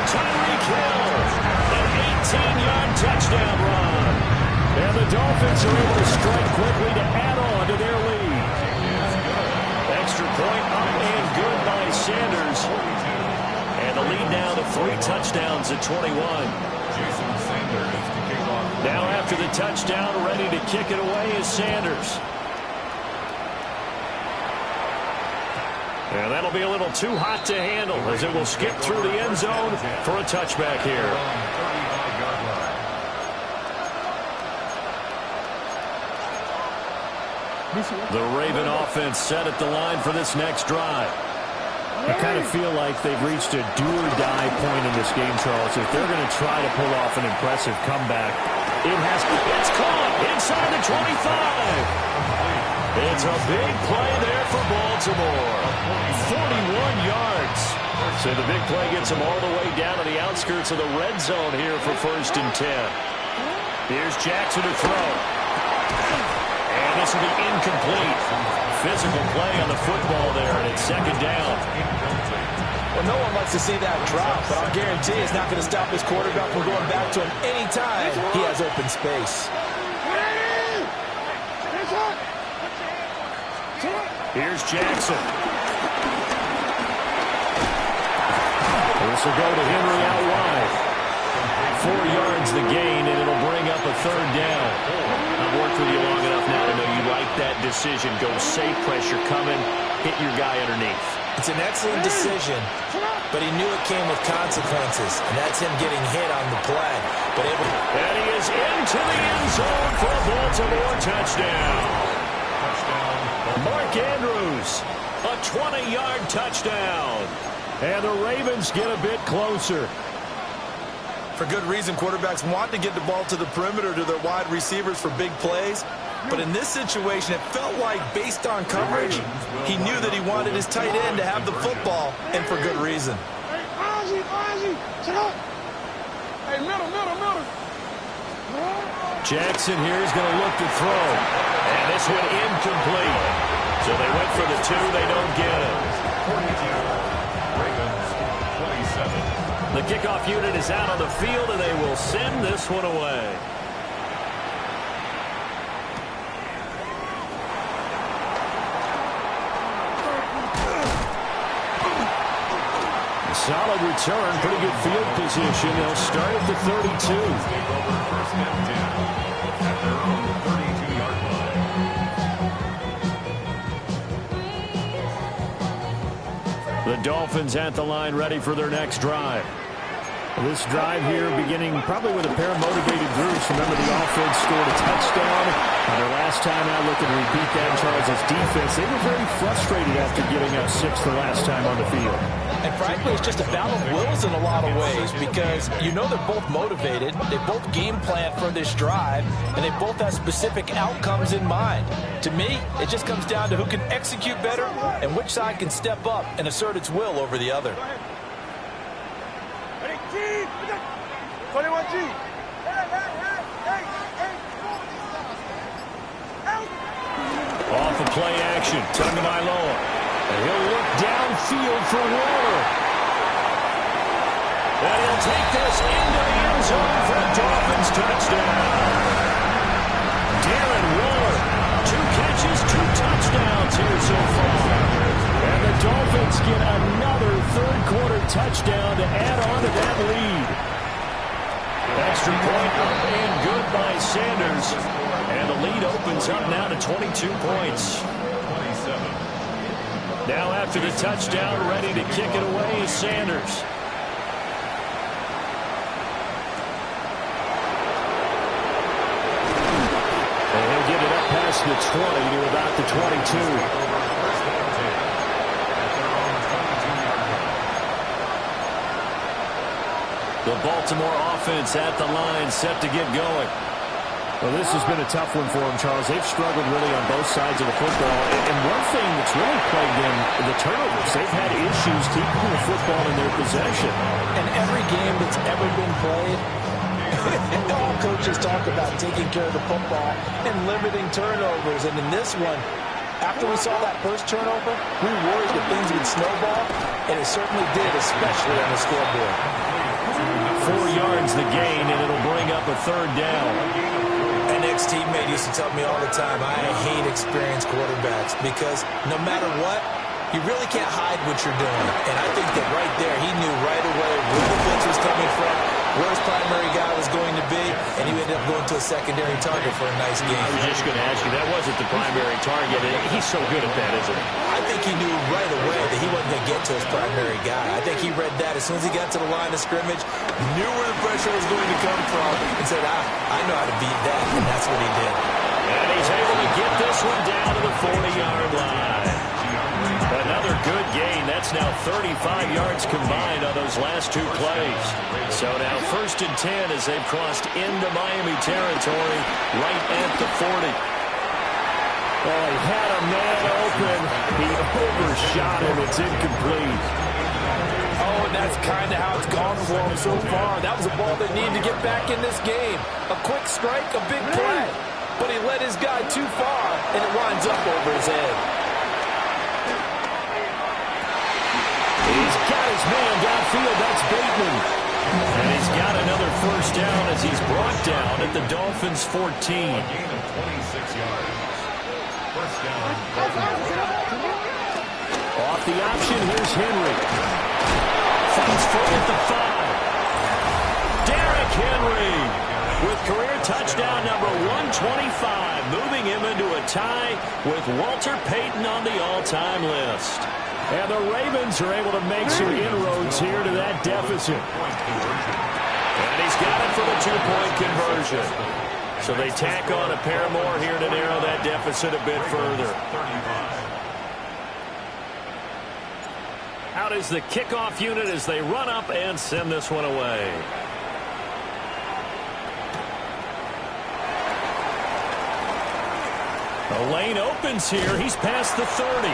Speaker 5: Tyreek Hill, an 18-yard touchdown run. And the Dolphins are able to strike quickly to add on to their lead. Extra point up and good by Sanders. And the lead now to 3 touchdowns at 21. Now after the touchdown, ready to kick it away is Sanders. And that'll be a little too hot to handle as it will skip through the end zone for a touchback here. The Raven offense set at the line for this next drive. I kind of feel like they've reached a do-or-die point in this game, Charles. If they're going to try to pull off an impressive comeback, it's caught inside the 25. It's a big play there for Baltimore. 41 yards. So the big play gets him all the way down to the outskirts of the red zone here for 1st and 10. Here's Jackson to throw. And this will be incomplete. Physical play on the football there, and it's 2nd down.
Speaker 6: Well, no one likes to see that drop, but I'll guarantee it's not going to stop his quarterback from going back to him anytime he has open space.
Speaker 5: Here's Jackson. This will go to Henry out wide. 4 yards the gain, and it'll bring up a 3rd down. I've worked with you long enough now to know you like that decision. Go safe, pressure coming, hit your guy underneath.
Speaker 6: It's an excellent decision, but he knew it came with consequences, and that's him getting hit on the play. But
Speaker 5: and he is into the end zone for a Baltimore touchdown. Mark Andrews, a 20-yard touchdown. And the Ravens get a bit closer.
Speaker 6: For good reason, quarterbacks want to get the ball to the perimeter to their wide receivers for big plays. But in this situation, it felt like, based on coverage, he knew that he wanted his tight end to have the football, and for good reason.
Speaker 5: Jackson here is going to look to throw. And this one incomplete. So they went for the 2. They don't get it.
Speaker 3: 42. Ravens 27.
Speaker 5: The kickoff unit is out on the field, and they will send this one away. Solid return, pretty good field position. They'll start at the 32.
Speaker 3: Take over 1st and 10 at their own 32-yard line.
Speaker 5: The Dolphins at the line, ready for their next drive. This drive here beginning probably with a pair of motivated groups. Remember, the offense scored a touchdown. And their last time out, looking to repeat that, Charles' defense. They were very frustrated after giving up 6 the last time on the field.
Speaker 6: And frankly, it's just a battle of wills in a lot of ways, because you know they're both motivated, they both game plan for this drive, and they both have specific outcomes in mind. To me, it just comes down to who can execute better and which side can step up and assert its will over the other.
Speaker 1: 21G.
Speaker 5: Off of play action, Tagovailoa. And he'll look downfield for Waller. And he'll take this into the end zone for a Dolphins touchdown. Darren Waller, 2 catches, 2 touchdowns here so far. And the Dolphins get another third-quarter touchdown to add on to that lead. Extra point up and good by Sanders. And the lead opens up now to 22 points.
Speaker 3: 27.
Speaker 5: Now after the touchdown, ready to kick it away is Sanders. And he'll get it up past the 20 to about the 22. The Baltimore offense at the line, set to get going. Well, this has been a tough one for them, Charles. They've struggled really on both sides of the football. And one thing that's really plagued them, the turnovers. They've had issues keeping the football in their possession.
Speaker 6: And every game that's ever been played, all coaches talk about taking care of the football and limiting turnovers. And in this one, after we saw that first turnover, we worried that things would snowball, and it certainly did, especially on the scoreboard.
Speaker 5: 4 yards the gain, and it'll bring up a 3rd down.
Speaker 6: An ex-teammate used to tell me all the time, I hate experienced quarterbacks because no matter what, you really can't hide what you're doing. And I think that right there, he knew right away where the blitz was coming from, where his primary guy was going to be, and he ended up going to a secondary target for a nice game.
Speaker 5: I was just going to ask you, that wasn't the primary target. He's so good at that, isn't he?
Speaker 6: I think he knew right away that he wasn't going to get to his primary guy. I think he read that as soon as he got to the line of scrimmage, knew where the pressure was going to come from, and said, I know how to beat that, and that's what he did.
Speaker 5: And he's able to get this one down to the 40-yard line. Another good gain. That's now 35 yards combined on those last 2 plays. So now 1st and 10 as they've crossed into Miami territory right at the 40. Oh, he had a man open. He overshot him. It's incomplete.
Speaker 6: Oh, kind of how it's gone for him so far. That was a ball they needed to get back in this game. A quick strike, a big play. But he led his guy too far, and it winds up over his head.
Speaker 5: He's got his man downfield. That's Bateman. And he's got another first down as he's brought down at the Dolphins' 14.
Speaker 3: A gain of 26 yards. First down.
Speaker 5: Off the option, here's Henry. Fights for it at the 5. Derrick Henry with career touchdown number 125, moving him into a tie with Walter Payton on the all-time list. And the Ravens are able to make some inroads here to that deficit. And he's got it for the two-point conversion. So they tack on a pair more here to narrow that deficit a bit further. Out is the kickoff unit as they run up and send this one away. The lane opens here. He's past the 30.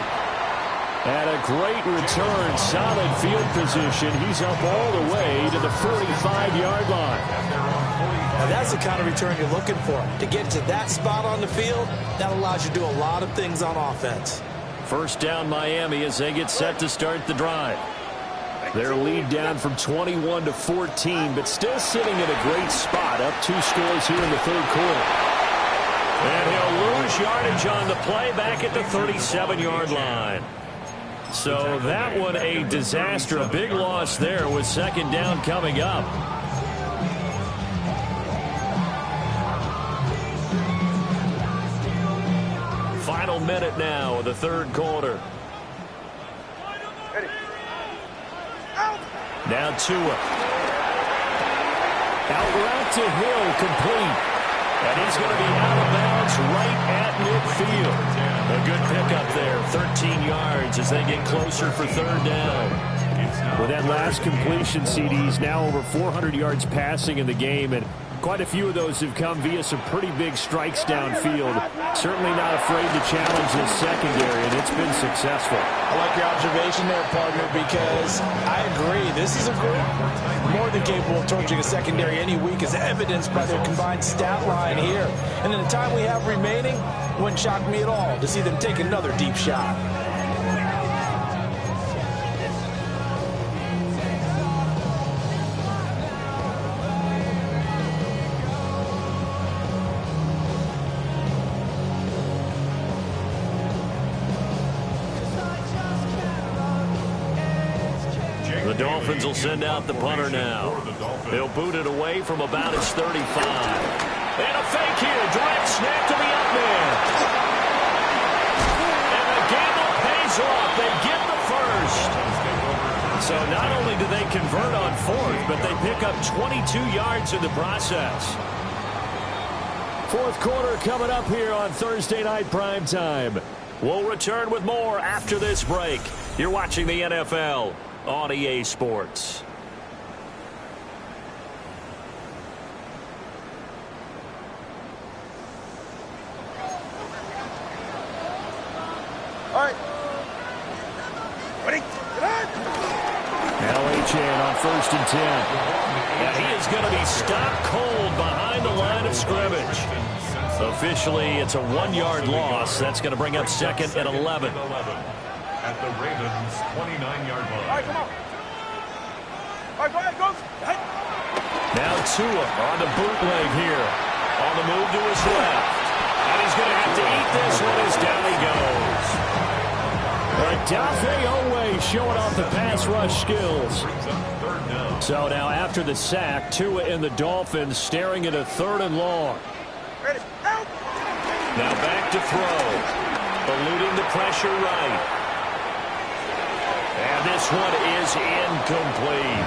Speaker 5: And a great return, solid field position. He's up all the way to the 45-yard line.
Speaker 6: Now that's the kind of return you're looking for. To get to that spot on the field, that allows you to do a lot of things on offense.
Speaker 5: First down Miami as they get set to start the drive. Their lead down from 21 to 14, but still sitting in a great spot, up 2 scores here in the third quarter. And he'll lose yardage on the play back at the 37-yard line. So that one a disaster, a big loss there with second down coming up. Final minute now of the third quarter. Now Tua. Out route to Hill, complete. And he's going to be out of bounds right at midfield. A good pickup there, 13 yards as they get closer for third down. With that last completion, CD's now over 400 yards passing in the game, and quite a few of those have come via some pretty big strikes downfield. Certainly not afraid to challenge this secondary, and it's been successful.
Speaker 6: I like your observation there, partner, because I agree. This is a group more than capable of torching a secondary any week, as evidenced by their combined stat line here. And in the time we have remaining, it wouldn't shock me at all to see them take another deep shot.
Speaker 5: The Dolphins will send out the punter now. They'll boot it away from about his 35. And a fake here. Direct snap to the up man. And the gamble pays off. They get the first. So not only do they convert on fourth, but they pick up 22 yards in the process. Fourth quarter coming up here on Thursday Night Primetime. We'll return with more after this break. You're watching the NFL on EA Sports.
Speaker 1: All right. Ready?
Speaker 5: Now Achane on 1st and 10. And he is going to be stopped cold behind the line of scrimmage. Officially, it's a 1-yard loss. That's going to bring up 2nd and 11.
Speaker 3: At the Ravens' 29-yard line.
Speaker 1: All right, come on. All right, go ahead, go. Hey.
Speaker 5: Now Tua on the bootleg here. On the move to his left. And he's going to have to eat this one as down he goes. Odafe Oweh showing off the pass rush skills. So now after the sack, Tua and the Dolphins staring at a 3rd and long.
Speaker 1: Ready, out.
Speaker 5: Now back to throw. Eluding the pressure right. And this one is incomplete.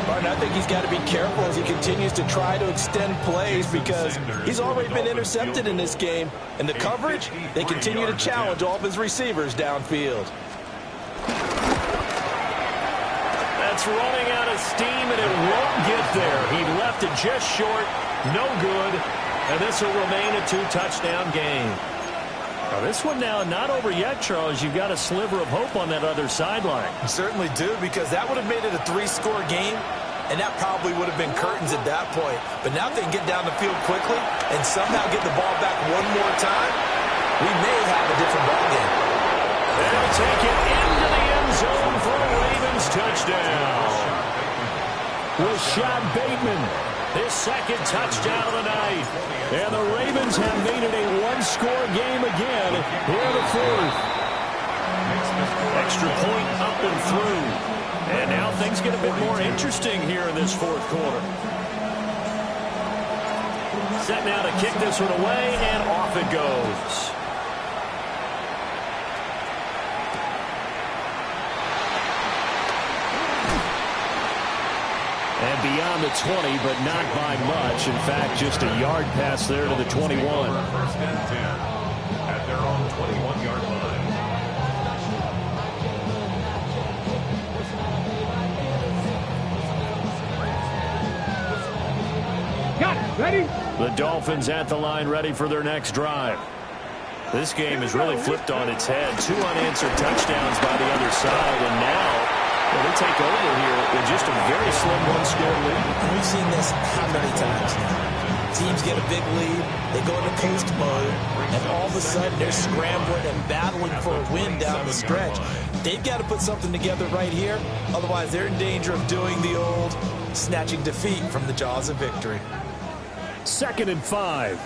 Speaker 6: Martin, I think he's got to be careful as he continues to try to extend plays because he's already been intercepted in this game. And the coverage, they continue to challenge all of his receivers downfield.
Speaker 5: That's running out of steam, and it won't get there. He left it just short, no good, and this will remain a 2-touchdown game. Now this one now not over yet, Charles. You've got a sliver of hope on that other sideline.
Speaker 6: You certainly do, because that would have made it a 3-score game, and that probably would have been curtains at that point. But now if they can get down the field quickly and somehow get the ball back one more time, we may have a different ball game.
Speaker 5: They'll take it into the end zone for a Ravens touchdown. Rashad Bateman, his second touchdown of the night. And the Ravens have made it a one-score game again here in the fourth. Extra point up and through. And now things get a bit more interesting here in this fourth quarter. Set now to kick this one away, and off it goes. And beyond the 20, but not by much. In fact, just a yard pass there to the 21.
Speaker 3: First and 10 at their own 21-yard line.
Speaker 1: Got it. Ready?
Speaker 5: The Dolphins at the line, ready for their next drive. This game is really flipped on its head. 2 unanswered touchdowns by the other side, and now they take over here with just a very slim one-score lead.
Speaker 6: We've seen this how many times now? Teams get a big lead, they go into coast mode, and all of a sudden they're scrambling and battling for a win down the stretch. They've got to put something together right here, otherwise they're in danger of doing the old snatching defeat from the jaws of victory.
Speaker 5: 2nd and 5.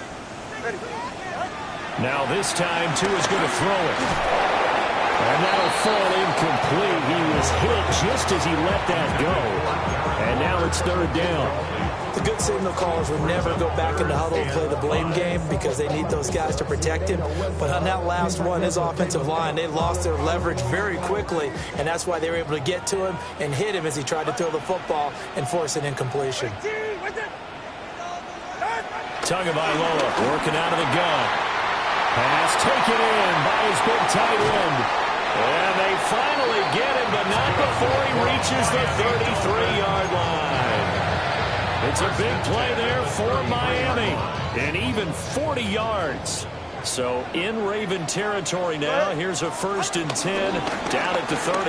Speaker 5: Now this time, Tua's going to throw it. And that'll fall incomplete. He was hit just as he let that go. And now it's 3rd down.
Speaker 6: The good signal callers will never go back in the huddle and play the blame game because they need those guys to protect him. But on that last one, his offensive line, they lost their leverage very quickly, and that's why they were able to get to him and hit him as he tried to throw the football and force an incompletion.
Speaker 5: Tagovailoa working out of the gun. Pass taken in by his big tight end. And they finally get him, but not before he reaches the 33-yard line. It's a big play there for Miami. And even 40 yards. So in Raven territory now. Here's a 1st and 10 down at the 33.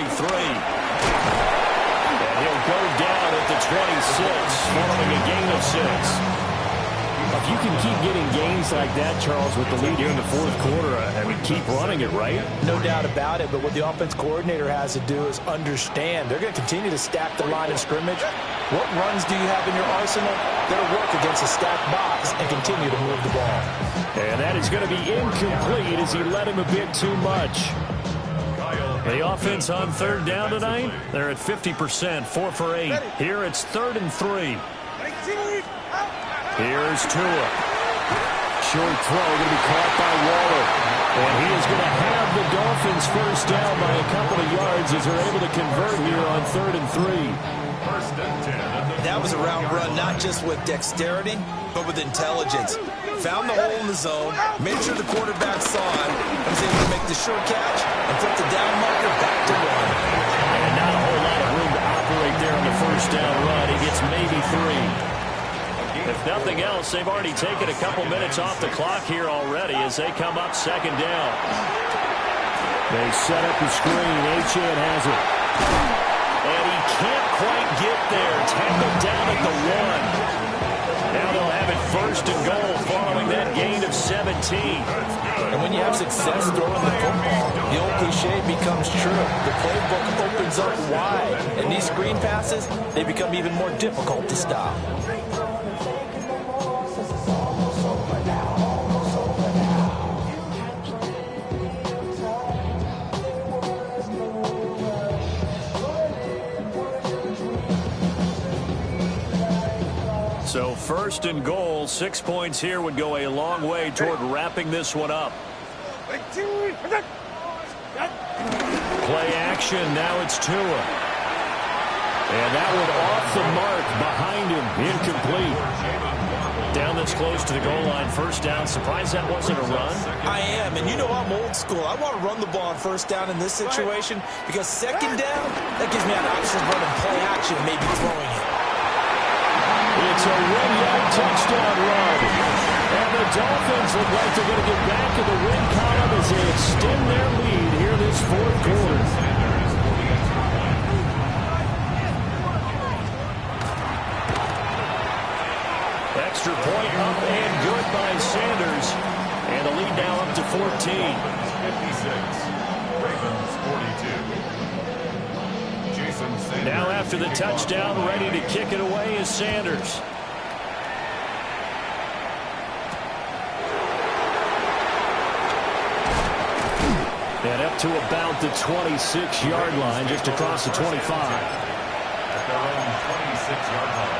Speaker 5: And he'll go down at the 26 following a gain of 6. If you can keep getting gains like that, Charles, with the lead here in the fourth quarter, I mean, keep running it, right?
Speaker 6: No doubt about it, but what the offense coordinator has to do is understand. They're going to continue to stack the line of scrimmage. What runs do you have in your arsenal? That'll work against a stacked box and continue to move the ball.
Speaker 5: And that is going to be incomplete as he led him a bit too much. The offense on 3rd down tonight, they're at 50%, 4 for 8. Here it's 3rd and 3. Here's Tua. Short throw going to be caught by Waller. And he is going to have the Dolphins first down by a couple of yards as they're able to convert here on 3rd and 3.
Speaker 6: That was a route run not just with dexterity, but with intelligence. Found the hole in the zone, made sure the quarterback saw it, and was able to make the short catch and put the down marker back to 1.
Speaker 5: And not a whole lot of room to operate there on the first down run. He gets maybe 3. If nothing else, they've already taken a couple minutes off the clock here already as they come up 2nd down. They set up the screen. Achane has it. And he can't quite get there. Tackled down at the 1. Now they'll have it 1st and goal following that gain of 17.
Speaker 6: And when you have success throwing the football, the old cliche becomes true. The playbook opens up wide. And these screen passes, they become even more difficult to stop.
Speaker 5: So 1st and goal, 6 points here would go a long way toward wrapping this one up. Play action, now it's Tua. And that one off the mark behind him, incomplete. Down this close to the goal line, 1st down. Surprised that wasn't a run?
Speaker 6: I am, and you know I'm old school. I want to run the ball on 1st down in this situation because 2nd down, that gives me an option to run and play action, maybe throwing it.
Speaker 5: It's a 1-yard touchdown run. And the Dolphins look like they're going to get back in the win column as they extend their lead here this fourth quarter. Extra point up and good by Sanders. And the lead now up to 14.
Speaker 3: 56. Ravens 42. Jason Sanders.
Speaker 5: Now after the touchdown, ready to kick it away is Sanders. And up to about the 26-yard line, just across the 25.
Speaker 3: At their own 26-yard line.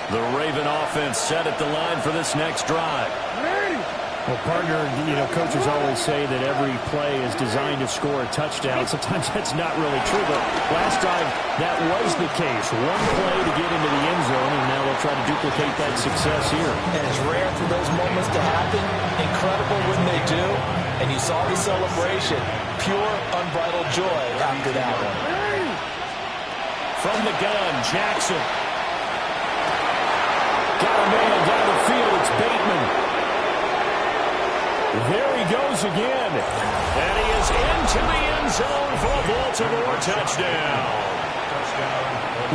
Speaker 5: The Raven offense set at the line for this next drive.
Speaker 8: Well, partner, coaches always say that every play is designed to score a touchdown. Sometimes that's not really true, but last drive, that was the case. One play to get into the end zone, and now they'll try to duplicate that success here.
Speaker 6: And it's rare for those moments to happen. Incredible when they do. And you saw the celebration. Pure, unbridled joy after that one.
Speaker 5: From the gun, Jackson. Got a man down the field. It's Bateman. There he goes again. And he is into the end zone for a Baltimore touchdown.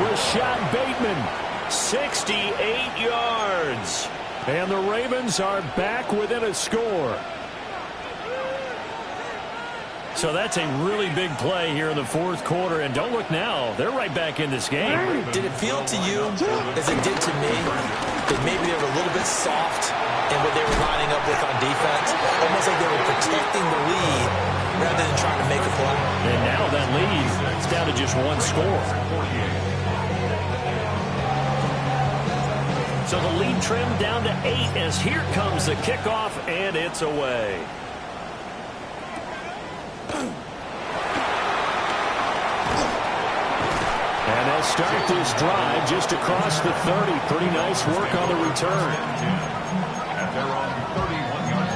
Speaker 5: Rashad Bateman, 68 yards. And the Ravens are back within a score. So that's a really big play here in the fourth quarter. And don't look now. They're right back in this game.
Speaker 6: Did it feel to you, as it did to me, that maybe they were a little bit soft in what they were lining up with on defense? Almost like they were protecting the lead rather than trying to make a play.
Speaker 5: And now that lead is down to just one score. So the lead trimmed down to 8 as here comes the kickoff, and it's away. And they'll start this drive just across the 30. Pretty nice work on the return.
Speaker 3: At their own 31-yard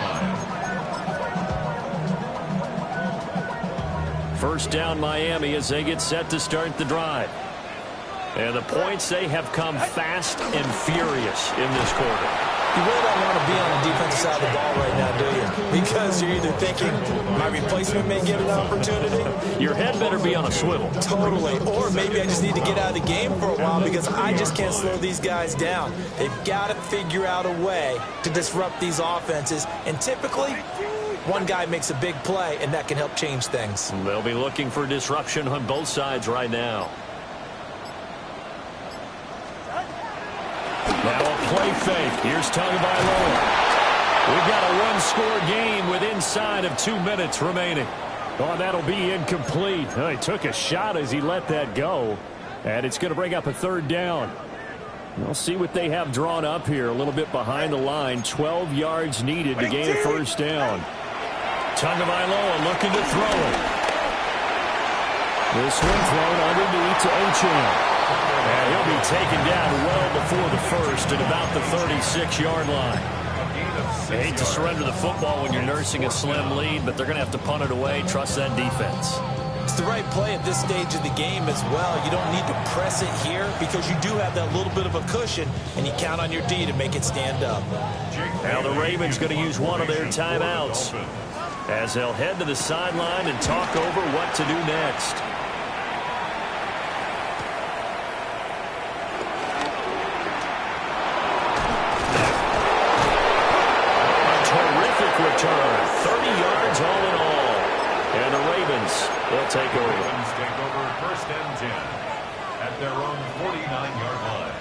Speaker 3: line.
Speaker 5: First down Miami as they get set to start the drive. And the points, they have come fast and furious in this quarter.
Speaker 6: You really don't want to be on the defensive side of the ball right now, do you? Because you're either thinking, my replacement may get an opportunity.
Speaker 5: Your head better be on a swivel.
Speaker 6: Totally. Or maybe I just need to get out of the game for a while because I just can't slow these guys down. They've got to figure out a way to disrupt these offenses. And typically, one guy makes a big play, and that can help change things.
Speaker 5: They'll be looking for disruption on both sides right now. Now a play fake. Here's Tagovailoa. We've got a one-score game with inside of 2 minutes remaining. Oh, that'll be incomplete. Oh, he took a shot as he let that go. And it's going to bring up a third down. We'll see what they have drawn up here. A little bit behind the line. 12 yards needed to gain a first down. Tagovailoa looking to throw it. This one thrown underneath to Achane. And he'll be taken down well before the first at about the 36-yard line. I hate to surrender the football when you're nursing a slim lead, but they're going to have to punt it away. Trust that defense.
Speaker 6: It's the right play at this stage of the game as well. You don't need to press it here because you do have that little bit of a cushion, and you count on your D to make it stand up.
Speaker 5: Now the Ravens going to use one of their timeouts as they'll head to the sideline and talk over what to do next. Return, 30 yards all in all. And the Ravens will take over.
Speaker 3: Ravens take over first and 10 at their own 49-yard line.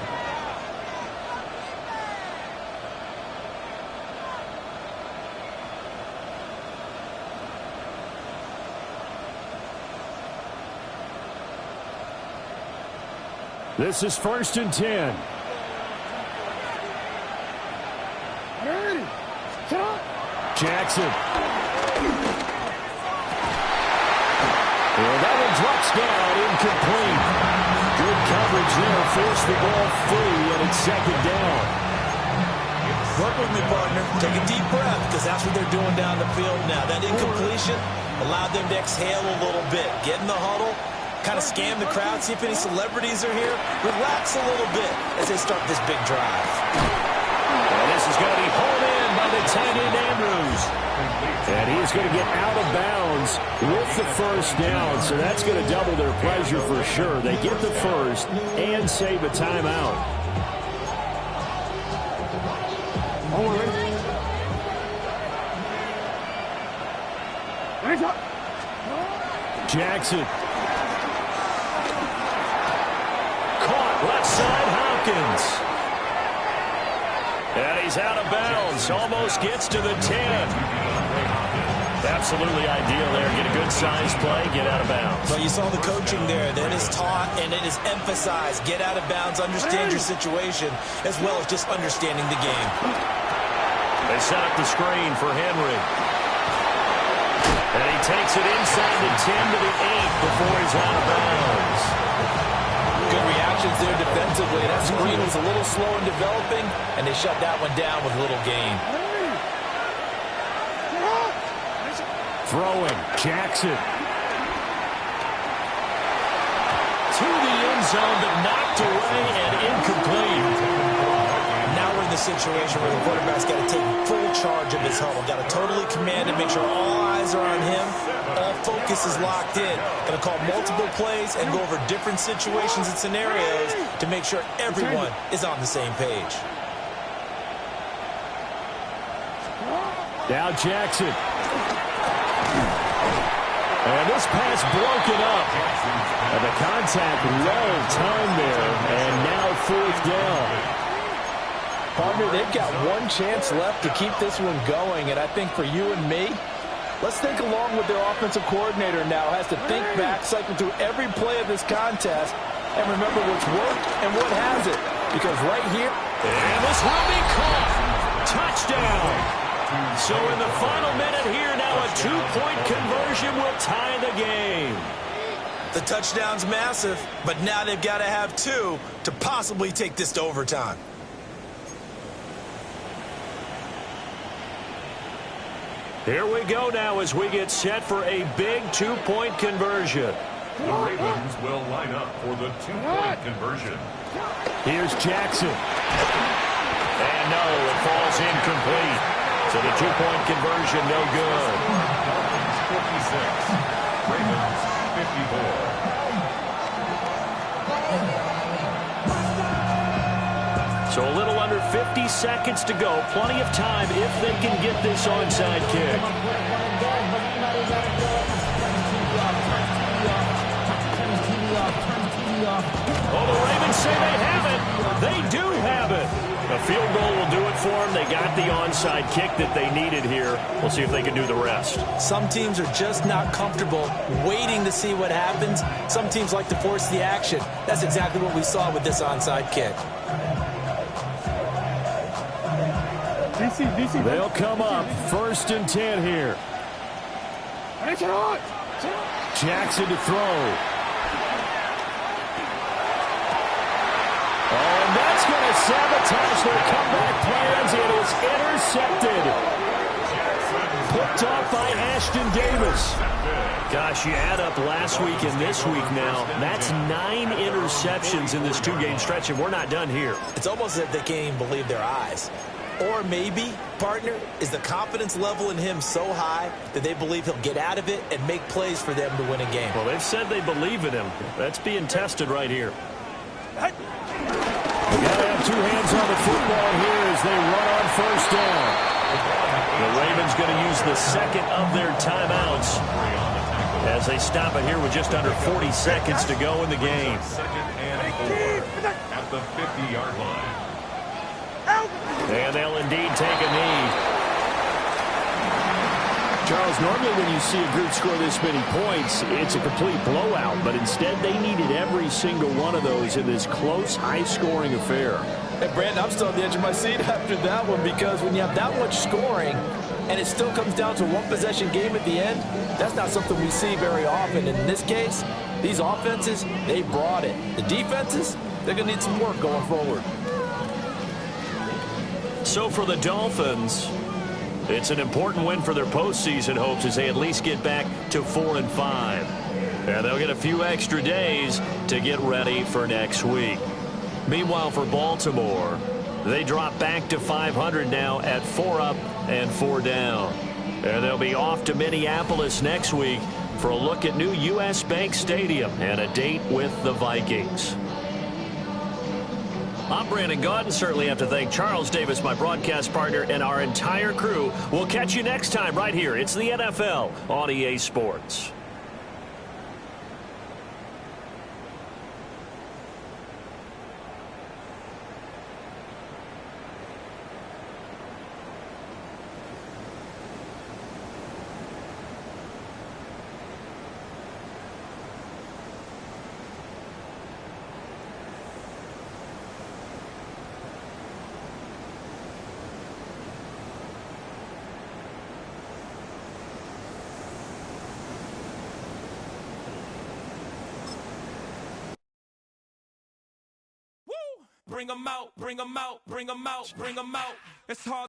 Speaker 5: This is first and 10. Jackson. Well, that one drops down, incomplete. Good coverage there, forced the ball free, and it's second down.
Speaker 6: Work with me, partner. Take a deep breath, because that's what they're doing down the field now. That incompletion allowed them to exhale a little bit, get in the huddle, kind of scan the crowd, see if any celebrities are here. Relax a little bit as they start this big drive.
Speaker 5: And this is going to be hauled in by the tight end Andrews. And he's going to get out of bounds with the first down. So that's going to double their pleasure for sure. They get the first and save a timeout. Jackson. Caught left side, Hopkins. And he's out of bounds. Almost gets to the 10. Absolutely ideal there. Get a good size play, get out of bounds.
Speaker 6: Well, you saw the coaching there. That is taught and it is emphasized. Get out of bounds, understand your situation, as well as just understanding the game.
Speaker 5: They set up the screen for Henry. And he takes it inside the 10 to the 8 before he's out of bounds.
Speaker 6: Good reactions there defensively. That screen was a little slow in developing, and they shut that one down with little gain.
Speaker 5: Throwing, Jackson. To the end zone, but knocked away and incomplete.
Speaker 6: Now we're in the situation where the quarterback's got to take full charge of his huddle. Got to totally command it, make sure all eyes are on him. All focus is locked in. Going to call multiple plays and go over different situations and scenarios to make sure everyone is on the same page.
Speaker 5: Now Jackson. And this pass broken up. And the contact well timed there. And now fourth down.
Speaker 6: Partner, they've got one chance left to keep this one going. And I think for you and me, let's think along with their offensive coordinator now. Has to think back, cycle through every play of this contest, and remember what's worked and what hasn't. Because right here...
Speaker 5: And this will be caught. Touchdown. So in the final minute here, now a two-point conversion will tie the game.
Speaker 6: The touchdown's massive, but now they've got to have two to possibly take this to overtime.
Speaker 5: Here we go now as we get set for a big two-point conversion.
Speaker 3: The Ravens will line up for the two-point conversion.
Speaker 5: Here's Jackson. And no, it falls incomplete. So the two-point conversion, no good.
Speaker 3: Dolphins 56, Ravens 54.
Speaker 5: So a little under 50 seconds to go. Plenty of time if they can get this onside kick. Oh, the Ravens say they have it. They do have it. A field goal will do it for them. They got the onside kick that they needed here. We'll see if they can do the rest.
Speaker 6: Some teams are just not comfortable waiting to see what happens. Some teams like to force the action. That's exactly what we saw with this onside kick.
Speaker 5: They'll come up 1st and 10 here. Jackson to throw. Oh, and that's going to sabotage their comeback plans. It is intercepted. Picked off by Ashton Davis. Gosh, you add up last week and this week now. That's 9 interceptions in this two-game stretch, and we're not done here.
Speaker 6: It's almost as if they can't even believe their eyes. Or maybe, partner, is the confidence level in him so high that they believe he'll get out of it and make plays for them to win a game.
Speaker 5: Well, they've said they believe in him. That's being tested right here. They got to have two hands on the football here as they run on 1st down. The Ravens going to use the second of their timeouts as they stop it here with just under 40 seconds to go in the game.
Speaker 3: 2nd and 4 at the 50-yard line.
Speaker 5: And they'll indeed take a knee. Charles, normally when you see a group score this many points, it's a complete blowout. But instead, they needed every single one of those in this close, high-scoring affair.
Speaker 6: Hey, Brandon, I'm still on the edge of my seat after that one because when you have that much scoring and it still comes down to a one-possession game at the end, that's not something we see very often. And in this case, these offenses, they brought it. The defenses, they're going to need some work going forward.
Speaker 5: So for the Dolphins, it's an important win for their postseason hopes as they at least get back to 4-5. And they'll get a few extra days to get ready for next week. Meanwhile, for Baltimore, they drop back to 500 now at 4 up and 4 down. And they'll be off to Minneapolis next week for a look at new U.S. Bank Stadium and a date with the Vikings. I'm Brandon Gaudin. Certainly have to thank Charles Davis, my broadcast partner, and our entire crew. We'll catch you next time right here. It's the NFL on EA Sports.
Speaker 9: Bring 'em out, bring 'em out, bring 'em out, bring 'em out. It's hard.